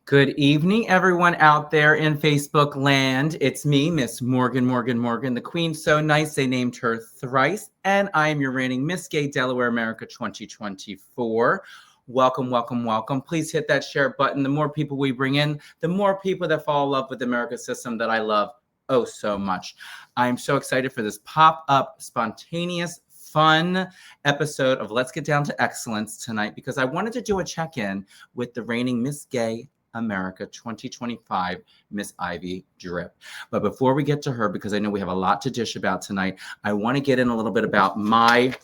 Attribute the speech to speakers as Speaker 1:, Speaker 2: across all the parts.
Speaker 1: Good evening, everyone out there in Facebook land. It's me, Miss Morgan, the queen. So nice they named her thrice. And I am your reigning Miss Gay Delaware America 2024. Welcome, welcome, welcome. Please hit that share button. The more people we bring in, the more people that fall in love with the America system that I love oh so much. I'm so excited for this pop-up, spontaneous, fun episode of Let's Get Down to Excellence tonight because I wanted to do a check-in with the reigning Miss Gay America 2025, Miss Ivy Drip. But before we get to her, because I know we have a lot to dish about tonight, I want to get in a little bit about my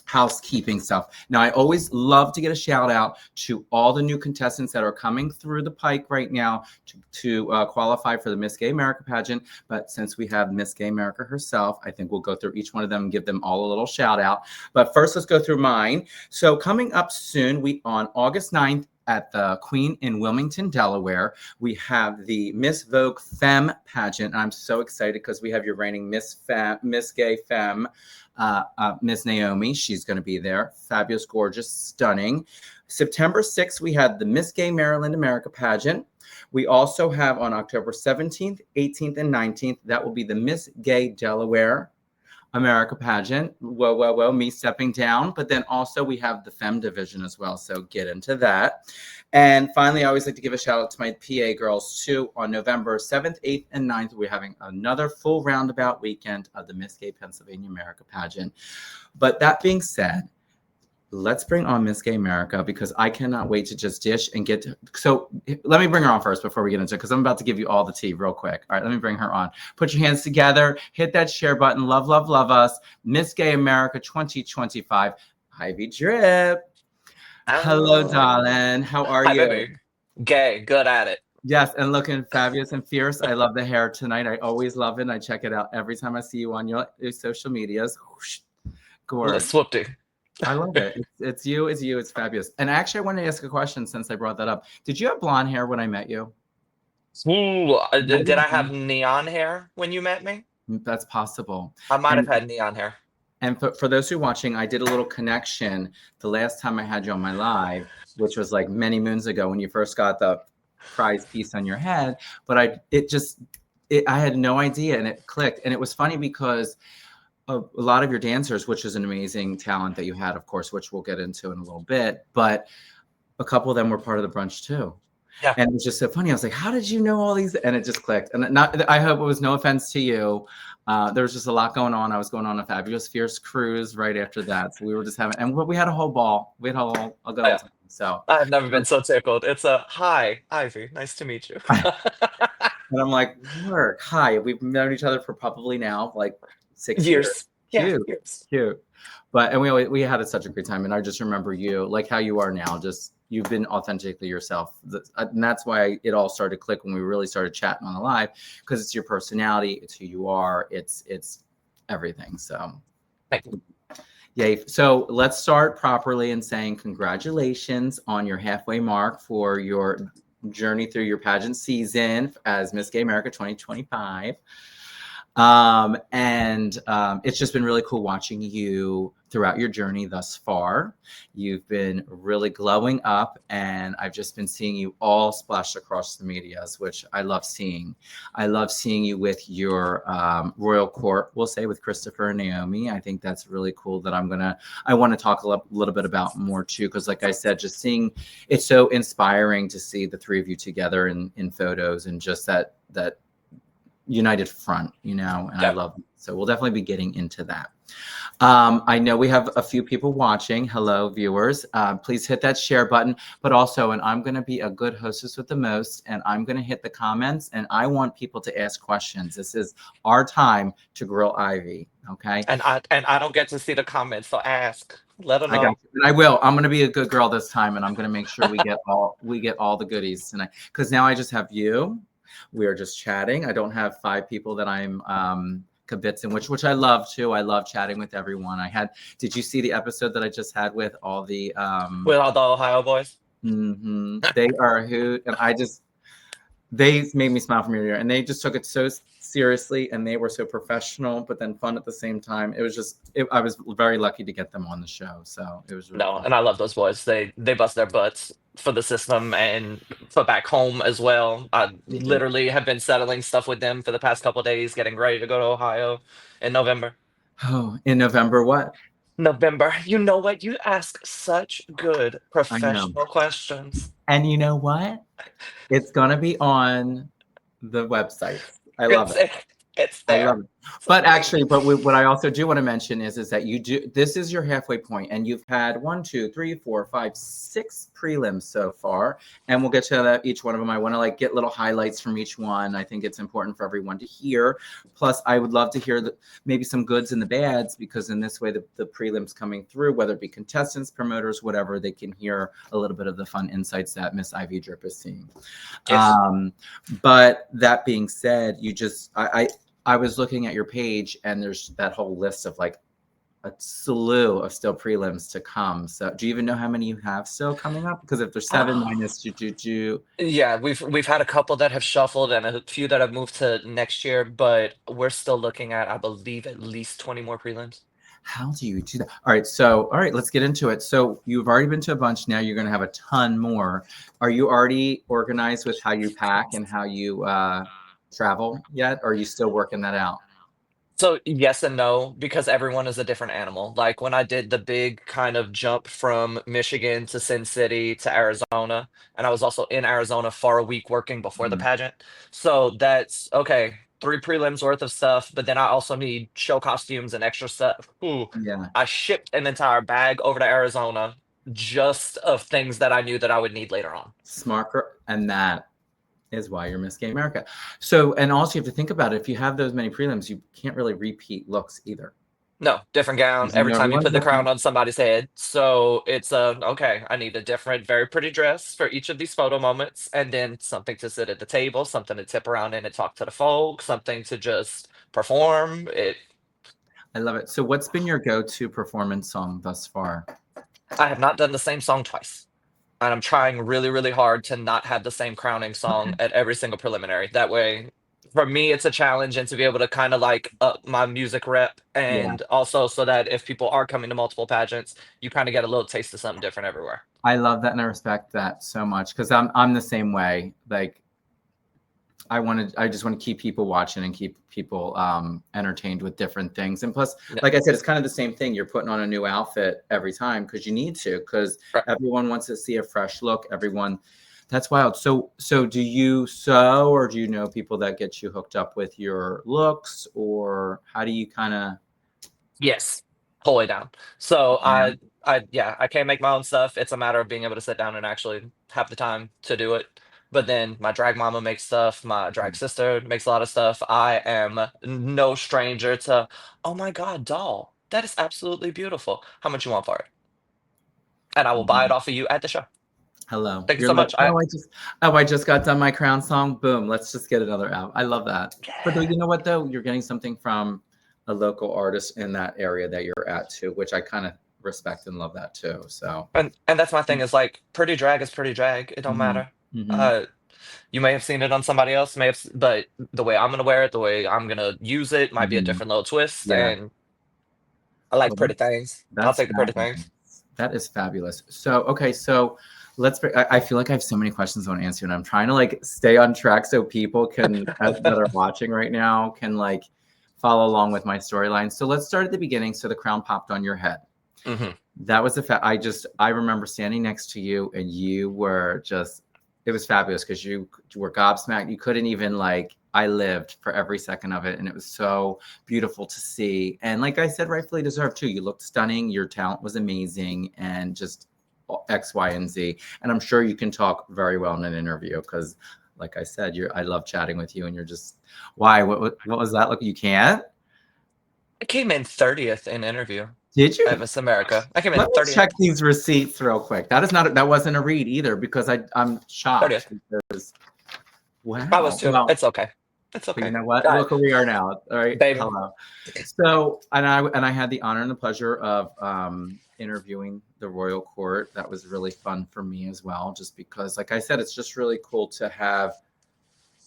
Speaker 1: housekeeping stuff. Now, I always love to get a shout out to all the new contestants that are coming through the pike right now to qualify for the Miss Gay America pageant. But since we have Miss Gay America herself, I think we'll go through each one of them and give them all a little shout out. But first, let's go through mine. So coming up soon, on August 9th, at the Queen in Wilmington, Delaware, we have the Miss Vogue Femme pageant. And I'm so excited because we have your reigning Miss Gay Femme, Miss Naomi. She's going to be there. Fabulous, gorgeous, stunning. September 6th, we had the Miss Gay Maryland America pageant. We also have on October 17th, 18th, and 19th, that will be the Miss Gay Delaware America pageant. Whoa, me stepping down. But then also we have the Femme division as well. So get into that. And finally, I always like to give a shout out to my PA girls too. On November 7th, 8th, and 9th, we're having another full roundabout weekend of the Miss Gay Pennsylvania America pageant. But that being said, let's bring on Miss Gay America because I cannot wait to just dish and get to. So let me bring her on first before we get into it because I'm about to give you all the tea real quick. All right, let me bring her on. Put your hands together, hit that share button. Love, love, love us. Miss Gay America 2025, Ivy Drip. Hello, darling. How are you?
Speaker 2: Hi, baby. Gay, good at it.
Speaker 1: Yes, and looking fabulous and fierce. I love the hair tonight. I always love it. I check it out every time I see you on your social medias. Whoosh. Gorgeous.
Speaker 2: Swoopty.
Speaker 1: I love it. It's you. It's fabulous. And actually, I wanted to ask a question since I brought that up. Did you have blonde hair when I met you?
Speaker 2: Ooh, did I have neon hair when you met me?
Speaker 1: That's possible.
Speaker 2: I might have had neon hair.
Speaker 1: And for those who are watching, I did a little connection the last time I had you on my live, which was like many moons ago when you first got the prize piece on your head. But I had no idea, and it clicked. And it was funny because a lot of your dancers, which is an amazing talent that you had, of course, which we'll get into in a little bit, but a couple of them were part of the brunch too.
Speaker 2: Yeah.
Speaker 1: And it was just so funny. I was like, how did you know all these? And it just clicked. And I hope it was no offense to you. There was just a lot going on. I was going on a fabulous, fierce cruise right after that. So we were just having, and we had a whole ball. We had a good old time. So
Speaker 2: I've never been so tickled. It's a hi, Ivy. Nice to meet you.
Speaker 1: And I'm like, work. Hi. We've known each other for probably now like 6 years.
Speaker 2: Yeah,
Speaker 1: Cute. But and we had such a great time. And I just remember you like how you are now. Just you've been authentically yourself. And that's why it all started to click when we really started chatting on the live, because it's your personality, it's who you are, it's everything. So
Speaker 2: thank you.
Speaker 1: Yay. So let's start properly in saying congratulations on your halfway mark for your journey through your pageant season as Miss Gay America 2025. It's just been really cool watching you throughout your journey thus far. You've been really glowing up, and I've just been seeing you all splashed across the medias, which I love seeing. I love seeing you with your royal court, we'll say, with Christopher and Naomi. I think that's really cool that I want to talk a little bit about more too, because like I said, just seeing, it's so inspiring to see the three of you together in photos and just that united front, and yeah. I love it. So we'll definitely be getting into that. I know we have a few people watching. Hello, viewers. Please hit that share button, but also, and I'm going to be a good hostess with the most, and I'm going to hit the comments, and I want people to ask questions. This is our time to grill Ivy. Okay.
Speaker 2: And I don't get to see the comments, so ask. Let them know.
Speaker 1: I will. I'm going to be a good girl this time, and I'm going to make sure we get all the goodies tonight, because now I just have you. We are just chatting. I don't have 5 people that I'm kibitzing, which I love too. I love chatting with everyone. Did you see the episode that I just had with all the
Speaker 2: with all the Ohio boys?
Speaker 1: Mm-hmm. They are a hoot, and they made me smile from ear to ear, and they just took it so seriously, and they were so professional, but then fun at the same time. It was I was very lucky to get them on the show, so it was really fun.
Speaker 2: And I love those boys. They bust their butts for the system and for back home as well. I
Speaker 1: Amazing.
Speaker 2: literally have been settling stuff with them for the past couple of days, getting ready to go to Ohio in November.
Speaker 1: Oh, in November, what?
Speaker 2: November. You know what? You ask such good
Speaker 1: I know.
Speaker 2: professional questions.
Speaker 1: And you know what? It's gonna be on the website. I love
Speaker 2: It's
Speaker 1: it.
Speaker 2: it's
Speaker 1: I love
Speaker 2: there.
Speaker 1: it.
Speaker 2: It's
Speaker 1: But
Speaker 2: amazing.
Speaker 1: actually, what I also do want to mention is that you do, this is your halfway point, and you've had 6 prelims so far, and we'll get to that, each one of them. I want to like get little highlights from each one. I think it's important for everyone to hear. Plus, I would love to hear maybe some goods and the bads, because in this way, the prelims coming through, whether it be contestants, promoters, whatever, they can hear a little bit of the fun insights that Miss Ivy Drip is seeing.
Speaker 2: Yes.
Speaker 1: But that being said, I was looking at your page, and there's that whole list of like a slew of still prelims to come. So do you even know how many you have still coming up? Because if there's 7 minus do.
Speaker 2: Yeah, we've had a couple that have shuffled and a few that have moved to next year, but we're still looking at, I believe, at least 20 more prelims.
Speaker 1: How do you do that? All right, let's get into it. So you've already been to a bunch. Now you're going to have a ton more. Are you already organized with how you pack and how you travel yet? Or are you still working that out?
Speaker 2: So yes and no, because everyone is a different animal. Like when I did the big kind of jump from Michigan to Sin City to Arizona, and I was also in Arizona for a week working before the
Speaker 1: Mhm.
Speaker 2: pageant. So that's okay, 3 prelims worth of stuff, but then I also need show costumes and extra stuff. Ooh,
Speaker 1: Yeah.
Speaker 2: I shipped an entire bag over to Arizona just of things that I knew that I would need later on.
Speaker 1: Smart girl. And that is why you're Miss Gay America. So, and also you have to think about it. If you have those many prelims, you can't really repeat looks either.
Speaker 2: No, different gown
Speaker 1: 'Cause you
Speaker 2: every
Speaker 1: know
Speaker 2: time you
Speaker 1: everyone's
Speaker 2: put the crown
Speaker 1: different.
Speaker 2: on somebody's head. So it's okay, I need a different, very pretty dress for each of these photo moments, and then something to sit at the table, something to tip around in and talk to the folks, something to just perform.
Speaker 1: I love it. So, what's been your go-to performance song thus far?
Speaker 2: I have not done the same song twice. And I'm trying really, really hard to not have the same crowning song
Speaker 1: Okay.
Speaker 2: at every single preliminary. That way, for me, it's a challenge and to be able to kind of like up my music rep.
Speaker 1: Yeah,
Speaker 2: And also so that if people are coming to multiple pageants, you kind of get a little taste of something different everywhere.
Speaker 1: I love that and I respect that so much because I'm the same way. Like, I just want to keep people watching and keep people entertained with different things. And plus,
Speaker 2: Yeah.
Speaker 1: like I said, it's kind of the same thing. You're putting on a new outfit every time because you need to, because
Speaker 2: Right.
Speaker 1: everyone wants to see a fresh look. Everyone, that's wild. So do you sew, or do you know people that get you hooked up with your looks, or how do you kind of?
Speaker 2: Yes. Totally down. So
Speaker 1: Yeah.
Speaker 2: yeah, I can't make my own stuff. It's a matter of being able to sit down and actually have the time to do it. But then my drag mama makes stuff, my drag sister makes a lot of stuff. I am no stranger to, oh my God, doll. That is absolutely beautiful. How much you want for it? And I will buy it off of you at the show.
Speaker 1: Hello.
Speaker 2: Thank you
Speaker 1: You're
Speaker 2: so
Speaker 1: like,
Speaker 2: much.
Speaker 1: I just got done my crown song. Boom. Let's just get another album. I love that. But you know what though? You're getting something from a local artist in that area that you're at too, which I kind of respect and love that too. So
Speaker 2: And that's my thing is like pretty drag is pretty drag. It don't
Speaker 1: mhm,
Speaker 2: matter.
Speaker 1: mhm,
Speaker 2: Uh you may have seen it on somebody else, but the way I'm gonna wear it, the way I'm gonna use it might be a
Speaker 1: mhm.
Speaker 2: different little twist.
Speaker 1: Yeah.
Speaker 2: And I like
Speaker 1: Well,
Speaker 2: pretty things. I'll
Speaker 1: that's
Speaker 2: take the pretty things.
Speaker 1: fabulous. That is fabulous. So, okay, so I feel like I have so many questions I want to answer, and I'm trying to like stay on track so people can that are watching right now can like follow along with my storyline. So let's start at the beginning. So the crown popped on your head.
Speaker 2: Hmm.
Speaker 1: That was a fact. I remember standing next to you, and you were just, it was fabulous because you were gobsmacked. You couldn't even like, I lived for every second of it, and it was so beautiful to see. And like I said, rightfully deserved too. You looked stunning. Your talent was amazing, and just X, Y, and Z. And I'm sure you can talk very well in an interview because, like I said, I love chatting with you, and you're just, why? What was that? Look, you can't.
Speaker 2: I came in 30th in interview
Speaker 1: Did
Speaker 2: at
Speaker 1: you?
Speaker 2: Miss America. I came in
Speaker 1: Let me
Speaker 2: 30th.
Speaker 1: check these receipts real quick. That wasn't a read either because I'm shocked
Speaker 2: 30th.
Speaker 1: because
Speaker 2: I was
Speaker 1: wow.
Speaker 2: too.
Speaker 1: Well,
Speaker 2: It's okay. It's
Speaker 1: but you
Speaker 2: okay.
Speaker 1: know what?
Speaker 2: God,
Speaker 1: Look where we are now. All right.
Speaker 2: baby.
Speaker 1: Hello. So and I had the honor and the pleasure of interviewing the royal court. That was really fun for me as well, just because like I said, it's just really cool to have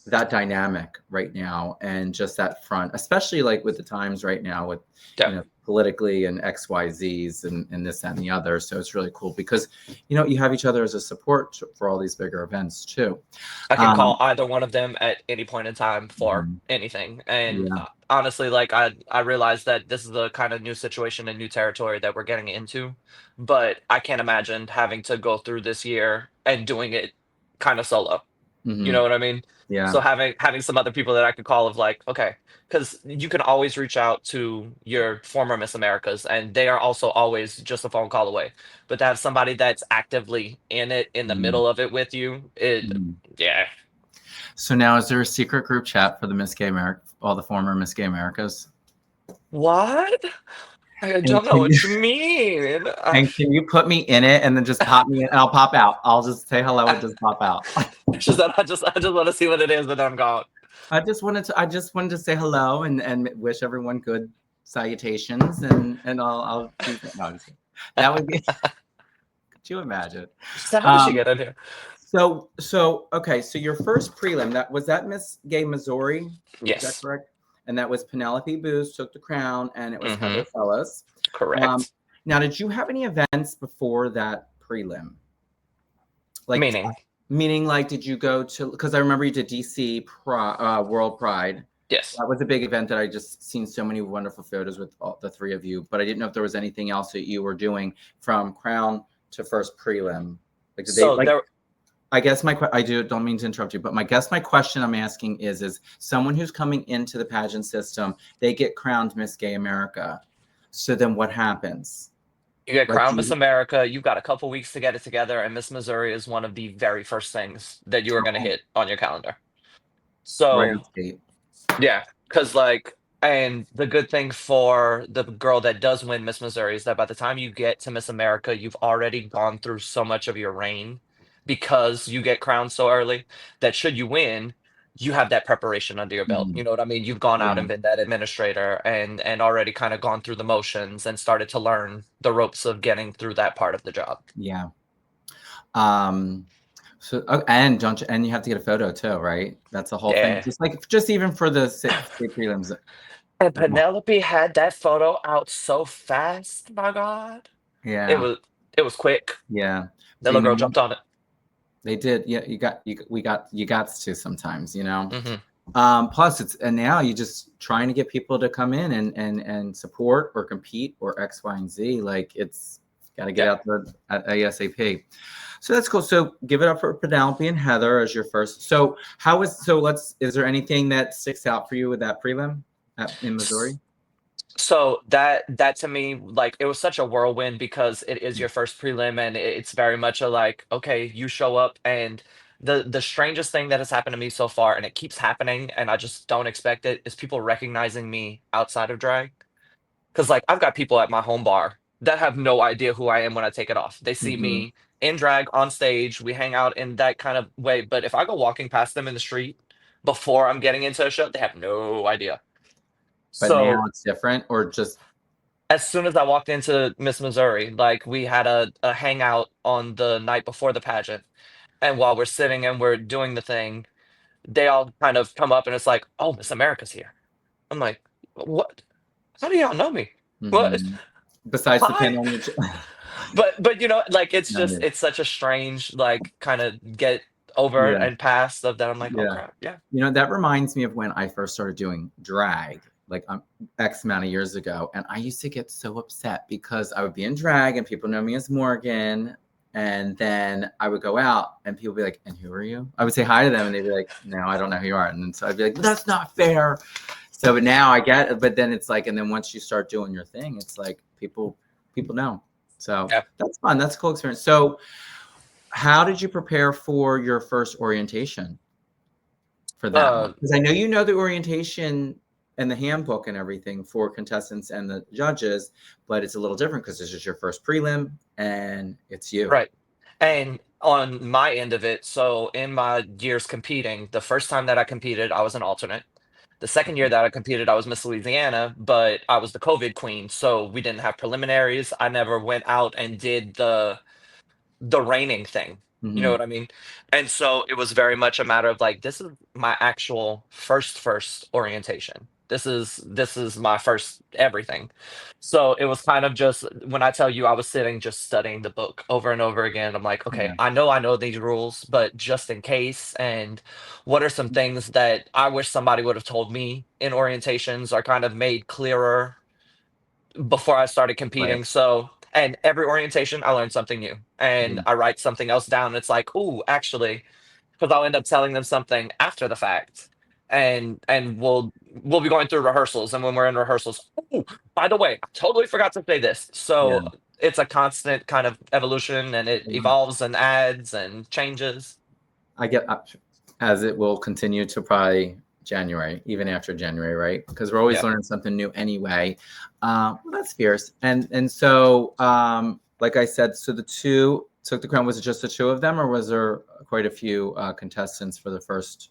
Speaker 1: that dynamic right now and just that front, especially like with the times right now with
Speaker 2: Yeah.
Speaker 1: politically and XYZs and this that, and the other. So it's really cool because you have each other as a support for all these bigger events too.
Speaker 2: I can call
Speaker 1: Um,
Speaker 2: either one of them at any point in time for
Speaker 1: mhm,
Speaker 2: anything. And
Speaker 1: yeah.
Speaker 2: honestly, like I realize that this is the kind of new situation and new territory that we're getting into, but I can't imagine having to go through this year and doing it kind of solo. You
Speaker 1: Hmm.
Speaker 2: know what I mean?
Speaker 1: Yeah.
Speaker 2: So having some other people that I could call of like, okay, because you can always reach out to your former Miss Americas, and they are also always just a phone call away. But to have somebody that's actively in it, in the
Speaker 1: Mhm,
Speaker 2: middle of it with you,
Speaker 1: mhm.
Speaker 2: yeah.
Speaker 1: So now is there a secret group chat for the Miss Gay America, all the former Miss Gay Americas?
Speaker 2: What? I
Speaker 1: And
Speaker 2: don't know
Speaker 1: can you
Speaker 2: what you mean.
Speaker 1: and can you put me in it and then just pop me in and I'll pop out. I'll just say hello and just pop out.
Speaker 2: It's just that I just want to see what it is, but then I'm gone.
Speaker 1: I just wanted to say hello and wish everyone good salutations and I'll do that. No, I'm just kidding. That would be could you imagine?
Speaker 2: So how did she
Speaker 1: Um
Speaker 2: get in here?
Speaker 1: so okay, so your first prelim, that Miss Gay Missouri, is that
Speaker 2: Yes.
Speaker 1: correct? And that was Penelope Booth took the crown and it was
Speaker 2: Mm-hmm.
Speaker 1: Heather Fellas. Um
Speaker 2: Correct.
Speaker 1: now did you have any events before that prelim? Like
Speaker 2: Meaning,
Speaker 1: meaning like did you go to because I remember you did DC World Pride.
Speaker 2: yes.
Speaker 1: That was a big event that I just seen so many wonderful photos with all, the three of you, but I didn't know if there was anything else that you were doing from crown to first prelim. Like did they
Speaker 2: So
Speaker 1: like
Speaker 2: there
Speaker 1: I guess I don't mean to interrupt you, but my question I'm asking is someone who's coming into the pageant system, they get crowned Miss Gay America. So then what happens?
Speaker 2: You get
Speaker 1: Like
Speaker 2: Crown
Speaker 1: do
Speaker 2: Miss
Speaker 1: you
Speaker 2: America, you've got a couple weeks to get it together, and Miss Missouri is one of the very first things that you are going to
Speaker 1: oh,
Speaker 2: hit on your calendar.
Speaker 1: right
Speaker 2: So,
Speaker 1: out the gate.
Speaker 2: yeah, because like, and the good thing for the girl that does win Miss Missouri is that by the time you get to Miss America, you've already gone through so much of your reign because you get crowned so early that should you win, you have that preparation under your belt.
Speaker 1: Mhm.
Speaker 2: You know what I mean? You've gone out
Speaker 1: Yeah.
Speaker 2: and been that administrator and already kind of gone through the motions and started to learn the ropes of getting through that part of the job.
Speaker 1: Yeah. Um, so and don't you, and you have to get a photo too, right? That's the whole thing.
Speaker 2: Yeah.
Speaker 1: Just even for the state prelims.
Speaker 2: And Penelope had that photo out so fast, my God. It
Speaker 1: Yeah,
Speaker 2: was it was quick.
Speaker 1: yeah.
Speaker 2: That
Speaker 1: So you
Speaker 2: little
Speaker 1: know
Speaker 2: girl
Speaker 1: what?
Speaker 2: jumped on it.
Speaker 1: They did. Yeah, we got to sometimes.
Speaker 2: Hmm.
Speaker 1: Plus it's and now you just trying to get people to come in and support or compete or X, Y, and Z. Like it's got to get
Speaker 2: Yeah.
Speaker 1: out there at ASAP. So that's cool. So give it up for Penelope and Heather as your first. So is there anything that sticks out for you with that prelim in Missouri?
Speaker 2: So that to me, like it was such a whirlwind because it is your first prelim and it's very much a like, okay, you show up and the strangest thing that has happened to me so far, and it keeps happening, and I just don't expect it, is people recognizing me outside of drag. Because like I've got people at my home bar that have no idea who I am when I take it off. They see
Speaker 1: Hmm.
Speaker 2: me in drag on stage, we hang out in that kind of way. But if I go walking past them in the street before I'm getting into a show, they have no idea.
Speaker 1: But now
Speaker 2: So
Speaker 1: it's different, or just
Speaker 2: as soon as I walked into Miss Missouri, like we had a hangout on the night before the pageant. And while we're sitting and we're doing the thing, they all kind of come up and it's like, oh, Miss America's here. I'm like, what? How do y'all know me? What?
Speaker 1: mhm. Besides the
Speaker 2: Hi.
Speaker 1: pin on your.
Speaker 2: But like it's
Speaker 1: No,
Speaker 2: just
Speaker 1: yeah.
Speaker 2: it's such a strange like kind of get over
Speaker 1: Yeah.
Speaker 2: and past of that. I'm like, oh
Speaker 1: Yeah.
Speaker 2: crap, yeah.
Speaker 1: That reminds me of when I first started doing drag, like X amount of years ago. And I used to get so upset because I would be in drag and people know me as Morgan. And then I would go out and people would be like, and who are you? I would say hi to them and they'd be like, no, I don't know who you are. And then so I'd be like, that's not fair. So, but now I get it. But then it's like, and then once you start doing your thing, it's like people know. So
Speaker 2: Yeah.
Speaker 1: that's fun. That's a cool experience. So, how did you prepare for your first orientation for that one?
Speaker 2: Uh
Speaker 1: Because I know you know the orientation and the handbook and everything for contestants and the judges, but it's a little different because this is your first prelim and it's you.
Speaker 2: right. And on my end of it, so in my years competing, the first time that I competed, I was an alternate. The second year that I competed, I was Miss Louisiana, but I was the COVID queen, so we didn't have preliminaries. I never went out and did the reigning thing. You know
Speaker 1: Hmm.
Speaker 2: what I mean? And so it was very much a matter of like, this is my actual first orientation. This is my first everything. So it was kind of just when I tell you I was sitting just studying the book over and over again. I'm like, okay,
Speaker 1: Yeah.
Speaker 2: I know these rules, but just in case, and what are some things that I wish somebody would have told me in orientations or kind of made clearer before I started
Speaker 1: Right.
Speaker 2: competing. So, and every orientation, I learned something new, and
Speaker 1: Yeah.
Speaker 2: I write something else down. It's like, ooh, actually, because I'll end up telling them something after the fact, and we'll be going through rehearsals, and when we're in rehearsals, ooh, by the way, I totally forgot to say this.
Speaker 1: Yeah.
Speaker 2: So it's a constant kind of evolution, and it
Speaker 1: Yeah.
Speaker 2: evolves and adds and changes.
Speaker 1: I get as it will continue to probably January, even after January, right? Because we're always
Speaker 2: Yeah.
Speaker 1: learning something new anyway. Well, that's fierce. And so, like I said, so the two took the crown. Was it just the two of them, or was there quite a few contestants for the first?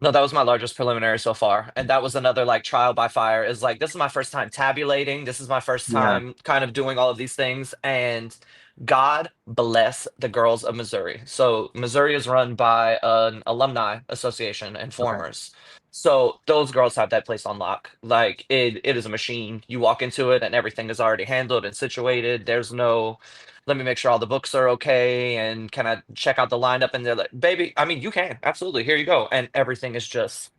Speaker 2: No, that was my largest preliminary so far. And that was another like trial by fire. Is like this is my first time tabulating. This is my first
Speaker 1: Yeah.
Speaker 2: time kind of doing all of these things. And God bless the girls of Missouri. So Missouri is run by an alumni association and
Speaker 1: Okay.
Speaker 2: formers. So those girls have that place on lock. Like it is a machine. You walk into it and everything is already handled and situated. There's no let me make sure all the books are okay and can I check out the lineup, and they're like, baby, I mean you can absolutely, here you go, and everything is just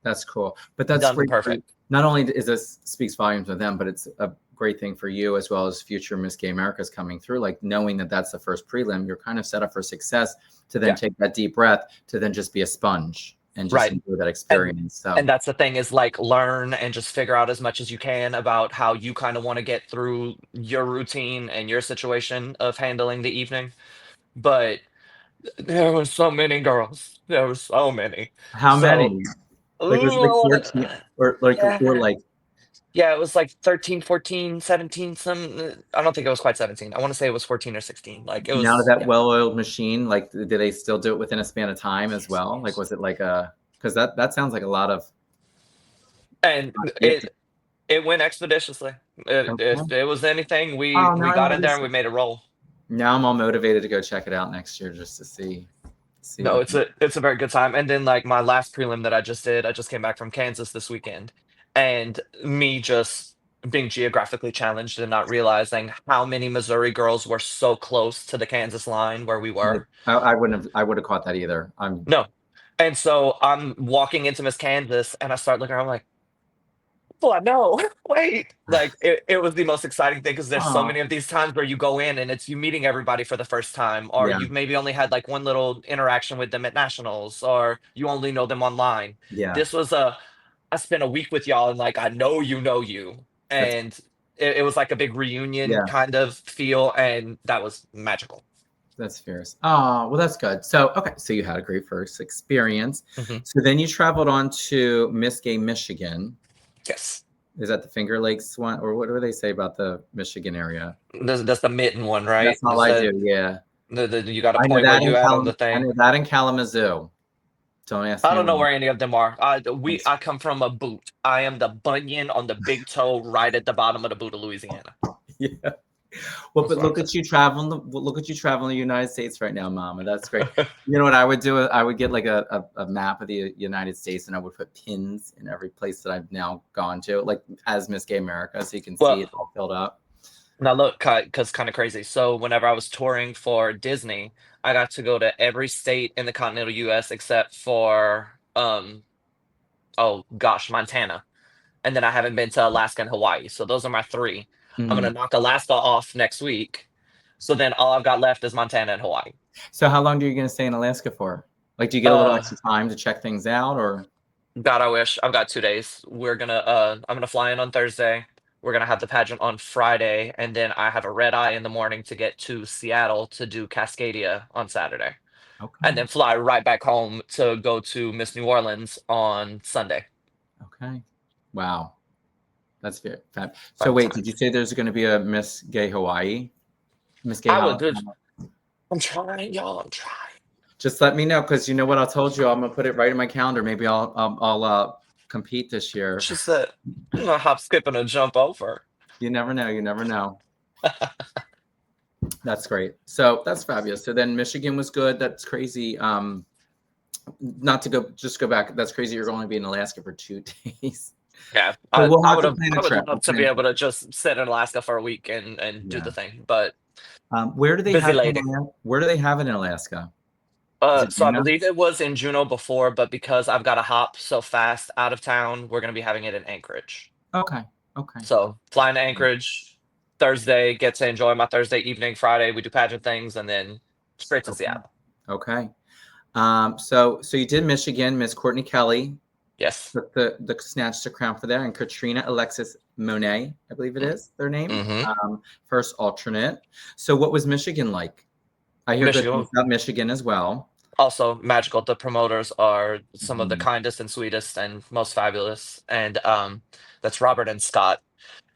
Speaker 1: That's cool. But that's
Speaker 2: done
Speaker 1: great for
Speaker 2: perfect.
Speaker 1: not only is this speaks volumes of them, but it's a great thing for you as well as future Miss Gay America's coming through. Like knowing that that's the first prelim, you're kind of set up for success to then
Speaker 2: Yeah,
Speaker 1: take that deep breath to then just be a sponge and just
Speaker 2: right.
Speaker 1: enjoy that
Speaker 2: and
Speaker 1: experience. So
Speaker 2: and that's the thing, is like learn and just figure out as much as you can about how you kind of want to get through your routine and your situation of handling the evening. But there were so many girls, there were so many.
Speaker 1: how
Speaker 2: So
Speaker 1: many? Like was
Speaker 2: ooh,
Speaker 1: it
Speaker 2: I
Speaker 1: like
Speaker 2: wanna,
Speaker 1: 14 or
Speaker 2: yeah.
Speaker 1: like
Speaker 2: Yeah, it was like 13, 14, 17. I don't think it was quite 17. I want to say it was 14 or 16. Like it
Speaker 1: now
Speaker 2: was,
Speaker 1: that
Speaker 2: yeah.
Speaker 1: well-oiled machine, like did they still do it within a span of time as well? Like was it like a because that sounds like a lot of
Speaker 2: And
Speaker 1: you have to
Speaker 2: it went expeditiously. If
Speaker 1: okay.
Speaker 2: it was anything,
Speaker 1: Oh
Speaker 2: we
Speaker 1: no,
Speaker 2: got in there and we made a roll.
Speaker 1: now I'm all motivated to go check it out next year just to see
Speaker 2: No,
Speaker 1: what
Speaker 2: it's a very good time. And then like my last prelim that I just came back from Kansas this weekend, and me just being geographically challenged and not realizing how many Missouri girls were so close to the Kansas line where we were.
Speaker 1: I would have caught that either. I'm
Speaker 2: No. And so I'm walking into Miss Kansas and I start looking around, I'm like, oh, I know. Wait. Like it was the most exciting thing because there's so
Speaker 1: oh
Speaker 2: many of these times where you go in and it's you meeting everybody for the first time, or
Speaker 1: yeah,
Speaker 2: you've maybe only had like one little interaction with them at nationals, or you only know them online.
Speaker 1: yeah.
Speaker 2: This was a I spent a week with y'all and like I know you.
Speaker 1: That's
Speaker 2: And it was like a big reunion
Speaker 1: yeah,
Speaker 2: kind of feel, and that was magical.
Speaker 1: that's fierce. Oh, well that's good. So okay, so you had a great first experience.
Speaker 2: Mhm.
Speaker 1: So then you traveled on to Miss Gay Michigan.
Speaker 2: Yes.
Speaker 1: Is that the Finger Lakes one? Or what do they say about the Michigan area?
Speaker 2: That's the mitten one, right?
Speaker 1: That's all
Speaker 2: Is
Speaker 1: I
Speaker 2: that
Speaker 1: do, yeah.
Speaker 2: you got to point where you at on the
Speaker 1: I
Speaker 2: thing?
Speaker 1: know that in Kalamazoo. Don't ask
Speaker 2: I
Speaker 1: me
Speaker 2: don't know
Speaker 1: why.
Speaker 2: where any of them are. I come from a boot. I am the bunion on the big toe right at the bottom of the boot of Louisiana.
Speaker 1: Yeah. Well,
Speaker 2: That's
Speaker 1: but
Speaker 2: what I'm
Speaker 1: look
Speaker 2: saying.
Speaker 1: at you traveling. Look at you traveling the United States right now, Mama. That's great. You know what I would do? I would get like a map of the United States, and I would put pins in every place that I've now gone to, like as Miss Gay America, so you can see
Speaker 2: Well,
Speaker 1: it all filled up.
Speaker 2: now look, because kind of crazy. So whenever I was touring for Disney, I got to go to every state in the continental U.S. except for oh gosh, Montana, and then I haven't been to Alaska and Hawaii. So those are my three. I'm gonna
Speaker 1: Mhm.
Speaker 2: knock Alaska off next week. So then all I've got left is Montana and Hawaii.
Speaker 1: So, how long are you going to stay in Alaska for? Like, do you get a little
Speaker 2: Uh,
Speaker 1: extra time to check things out, or?
Speaker 2: God, I wish. I've got 2 days. I'm gonna fly in on Thursday. We're gonna have the pageant on Friday, and then I have a red eye in the morning to get to Seattle to do Cascadia on Saturday, and
Speaker 1: Okay.
Speaker 2: then fly right back home to go to Miss New Orleans on Sunday.
Speaker 1: Okay. Wow. That's very fab. So
Speaker 2: Fun
Speaker 1: wait, did you
Speaker 2: times.
Speaker 1: say there's going to be a Miss Gay Hawaii? Miss Gay
Speaker 2: I would.
Speaker 1: Hawaii?
Speaker 2: I'm trying, y'all. I'm trying.
Speaker 1: Just let me know because you know what I told you. I'm gonna put it right in my calendar. Maybe I'll compete this year.
Speaker 2: She said, "I'm gonna hop, skip, and a jump over."
Speaker 1: You never know. You never know. That's great. So that's fabulous. So then Michigan was good. That's crazy. Not to go just go back. That's crazy. You're going to be in Alaska for 2 days.
Speaker 2: Yeah,
Speaker 1: But we'll
Speaker 2: I
Speaker 1: have
Speaker 2: would
Speaker 1: to
Speaker 2: have.
Speaker 1: plan a
Speaker 2: I would
Speaker 1: trip.
Speaker 2: love
Speaker 1: We'll
Speaker 2: to
Speaker 1: plan
Speaker 2: be
Speaker 1: a
Speaker 2: able
Speaker 1: trip.
Speaker 2: to just sit in Alaska for a week and do the
Speaker 1: Yeah.
Speaker 2: thing, but
Speaker 1: Where do they
Speaker 2: busy
Speaker 1: have it in
Speaker 2: lady.
Speaker 1: Where do they have it in Alaska? Is it
Speaker 2: So I
Speaker 1: Juneau?
Speaker 2: believe it was in Juneau before, but because I've got to hop so fast out of town, we're gonna be having it in Anchorage.
Speaker 1: Okay. Okay.
Speaker 2: So flying to
Speaker 1: Mm.
Speaker 2: Anchorage Thursday, get to enjoy my Thursday evening. Friday, we do pageant things, and then straight to
Speaker 1: Okay.
Speaker 2: Seattle.
Speaker 1: Okay. So you did Michigan. Miss Courtney Kelly
Speaker 2: Yes.
Speaker 1: took the snatched the crown for there, and Katrina Alexis Monet, I believe it is their name,
Speaker 2: Mm-hmm.
Speaker 1: first alternate. So what was Michigan like? I hear good things
Speaker 2: Michigan
Speaker 1: about Michigan as well.
Speaker 2: also magical. The promoters are some of the
Speaker 1: Mhm.
Speaker 2: kindest and sweetest and most fabulous, and that's Robert and Scott.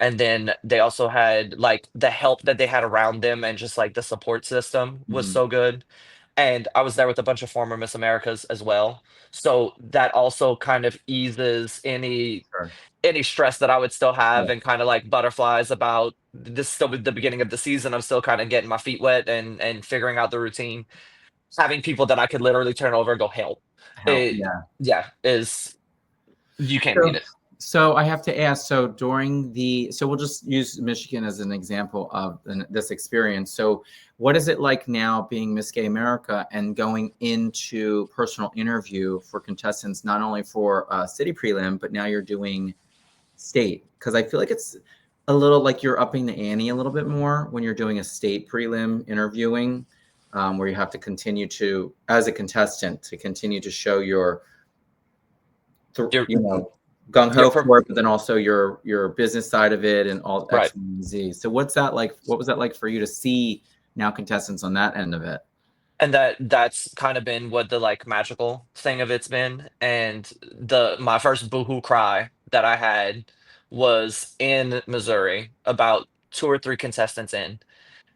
Speaker 2: And then they also had like the help that they had around them, and just like the support system was
Speaker 1: Mhm.
Speaker 2: so good. And I was there with a bunch of former Miss Americas as well. So that also kind of eases
Speaker 1: Sure.
Speaker 2: any stress that I would still have,
Speaker 1: Yeah.
Speaker 2: and kind of like butterflies about this still with the beginning of the season. I'm still kind of getting my feet wet and figuring out the routine. Having people that I could literally turn over and go help.
Speaker 1: Help.
Speaker 2: It
Speaker 1: Yeah.
Speaker 2: yeah, is you can't
Speaker 1: So,
Speaker 2: beat it.
Speaker 1: so I have to ask. So so we'll just use Michigan as an example of this experience. So, what is it like now being Miss Gay America and going into personal interview for contestants, not only for city prelim, but now you're doing state? Because I feel like it's a little like you're upping the ante a little bit more when you're doing a state prelim interviewing, where you have to continue to, as a contestant, to continue to show your
Speaker 2: You're
Speaker 1: gung
Speaker 2: you're
Speaker 1: ho
Speaker 2: pro-
Speaker 1: for it, but then also your business side of it and all
Speaker 2: right.
Speaker 1: X, Y, and Z. So what's that like? What was that like for you to see now contestants on that end of it?
Speaker 2: And that's kind of been what the like magical thing of it's been. And the my first boohoo cry that I had was in Missouri, about two or three contestants in.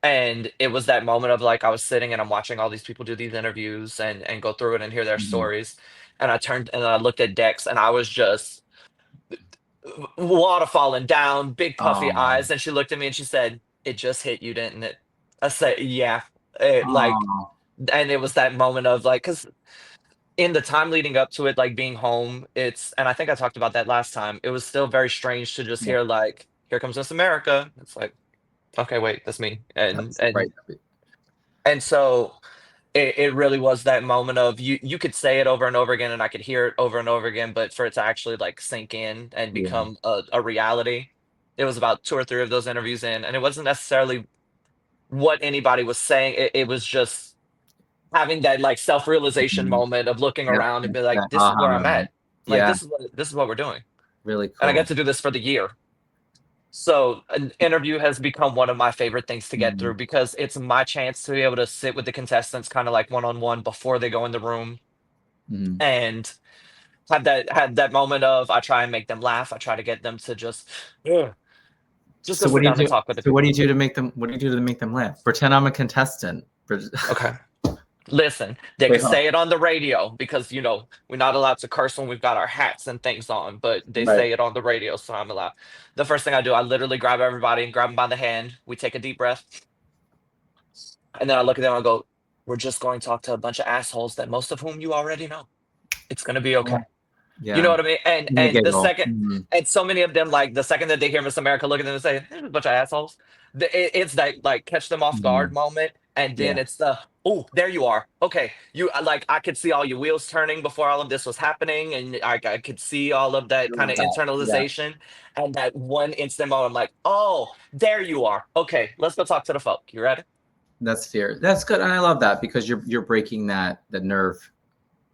Speaker 2: And it was that moment of like I was sitting and I'm watching all these people do these interviews and go through it and hear their
Speaker 1: Mhm.
Speaker 2: stories. And I turned and I looked at Dex, and I was just water falling down, big puffy
Speaker 1: Oh,
Speaker 2: eyes. And she looked at me and she said, "It just hit you, didn't it?" I said, "Yeah." It, like,
Speaker 1: oh,
Speaker 2: and it was that moment of like, because in the time leading up to it, like being home, and I think I talked about that last time. It was still very strange to just
Speaker 1: yeah,
Speaker 2: hear like, "Here comes Miss America." It's like, okay, wait, that's me. And
Speaker 1: that's right.
Speaker 2: and and so it really was that moment of you could say it over and over again, and I could hear it over and over again, but for it to actually like sink in and
Speaker 1: Yeah.
Speaker 2: become a reality, it was about two or three of those interviews in, and it wasn't necessarily what anybody was saying. It was just having that like self-realization
Speaker 1: Mhm.
Speaker 2: moment of looking
Speaker 1: Yep.
Speaker 2: around and be like,
Speaker 1: That
Speaker 2: this is
Speaker 1: aha
Speaker 2: where I'm at.
Speaker 1: moment.
Speaker 2: Like
Speaker 1: Yeah,
Speaker 2: this is what we're doing.
Speaker 1: really
Speaker 2: And I get
Speaker 1: cool.
Speaker 2: to do this for the year. So an interview has become one of my favorite things to get
Speaker 1: Mhm.
Speaker 2: through, because it's my chance to be able to sit with the contestants kind of like one on one before they go in the room,
Speaker 1: Mhm.
Speaker 2: and had that moment of I try and make them laugh. I try to get them to "Ugh," just go
Speaker 1: So
Speaker 2: sit
Speaker 1: what do you
Speaker 2: down and
Speaker 1: do?
Speaker 2: talk with the
Speaker 1: So what do you
Speaker 2: people.
Speaker 1: do to make them? What do you do to make them laugh? Pretend I'm a contestant.
Speaker 2: Okay. Listen, they
Speaker 1: Wait,
Speaker 2: can
Speaker 1: huh?
Speaker 2: say it on the radio because we're not allowed to curse when we've got our hats and things on, but they
Speaker 1: Right.
Speaker 2: say it on the radio, so I'm allowed. The first thing I do, I literally grab everybody and grab them by the hand. We take a deep breath, and then I look at them and I go, "We're just going to talk to a bunch of assholes that most of whom you already know. It's gonna be
Speaker 1: Yeah.
Speaker 2: okay." You know
Speaker 1: Yeah.
Speaker 2: what I mean? And
Speaker 1: And they
Speaker 2: and the
Speaker 1: giggle.
Speaker 2: second,
Speaker 1: Mhm.
Speaker 2: and so many of them, like the second that they hear Miss America, look at them and say, "There's a bunch of assholes." It's that like catch them off guard
Speaker 1: Mhm.
Speaker 2: moment, and
Speaker 1: Yeah.
Speaker 2: then it's the oh, there you are. Okay, like I could see all your wheels turning before all of this was happening, and I could see all of
Speaker 1: I
Speaker 2: that kind
Speaker 1: love
Speaker 2: of
Speaker 1: that. Yeah.
Speaker 2: internalization, and that one instant moment, I'm like, oh, there you are. Okay, let's go talk to the folk. You ready?
Speaker 1: That's fair. That's good, and I love that because you're breaking the nerve,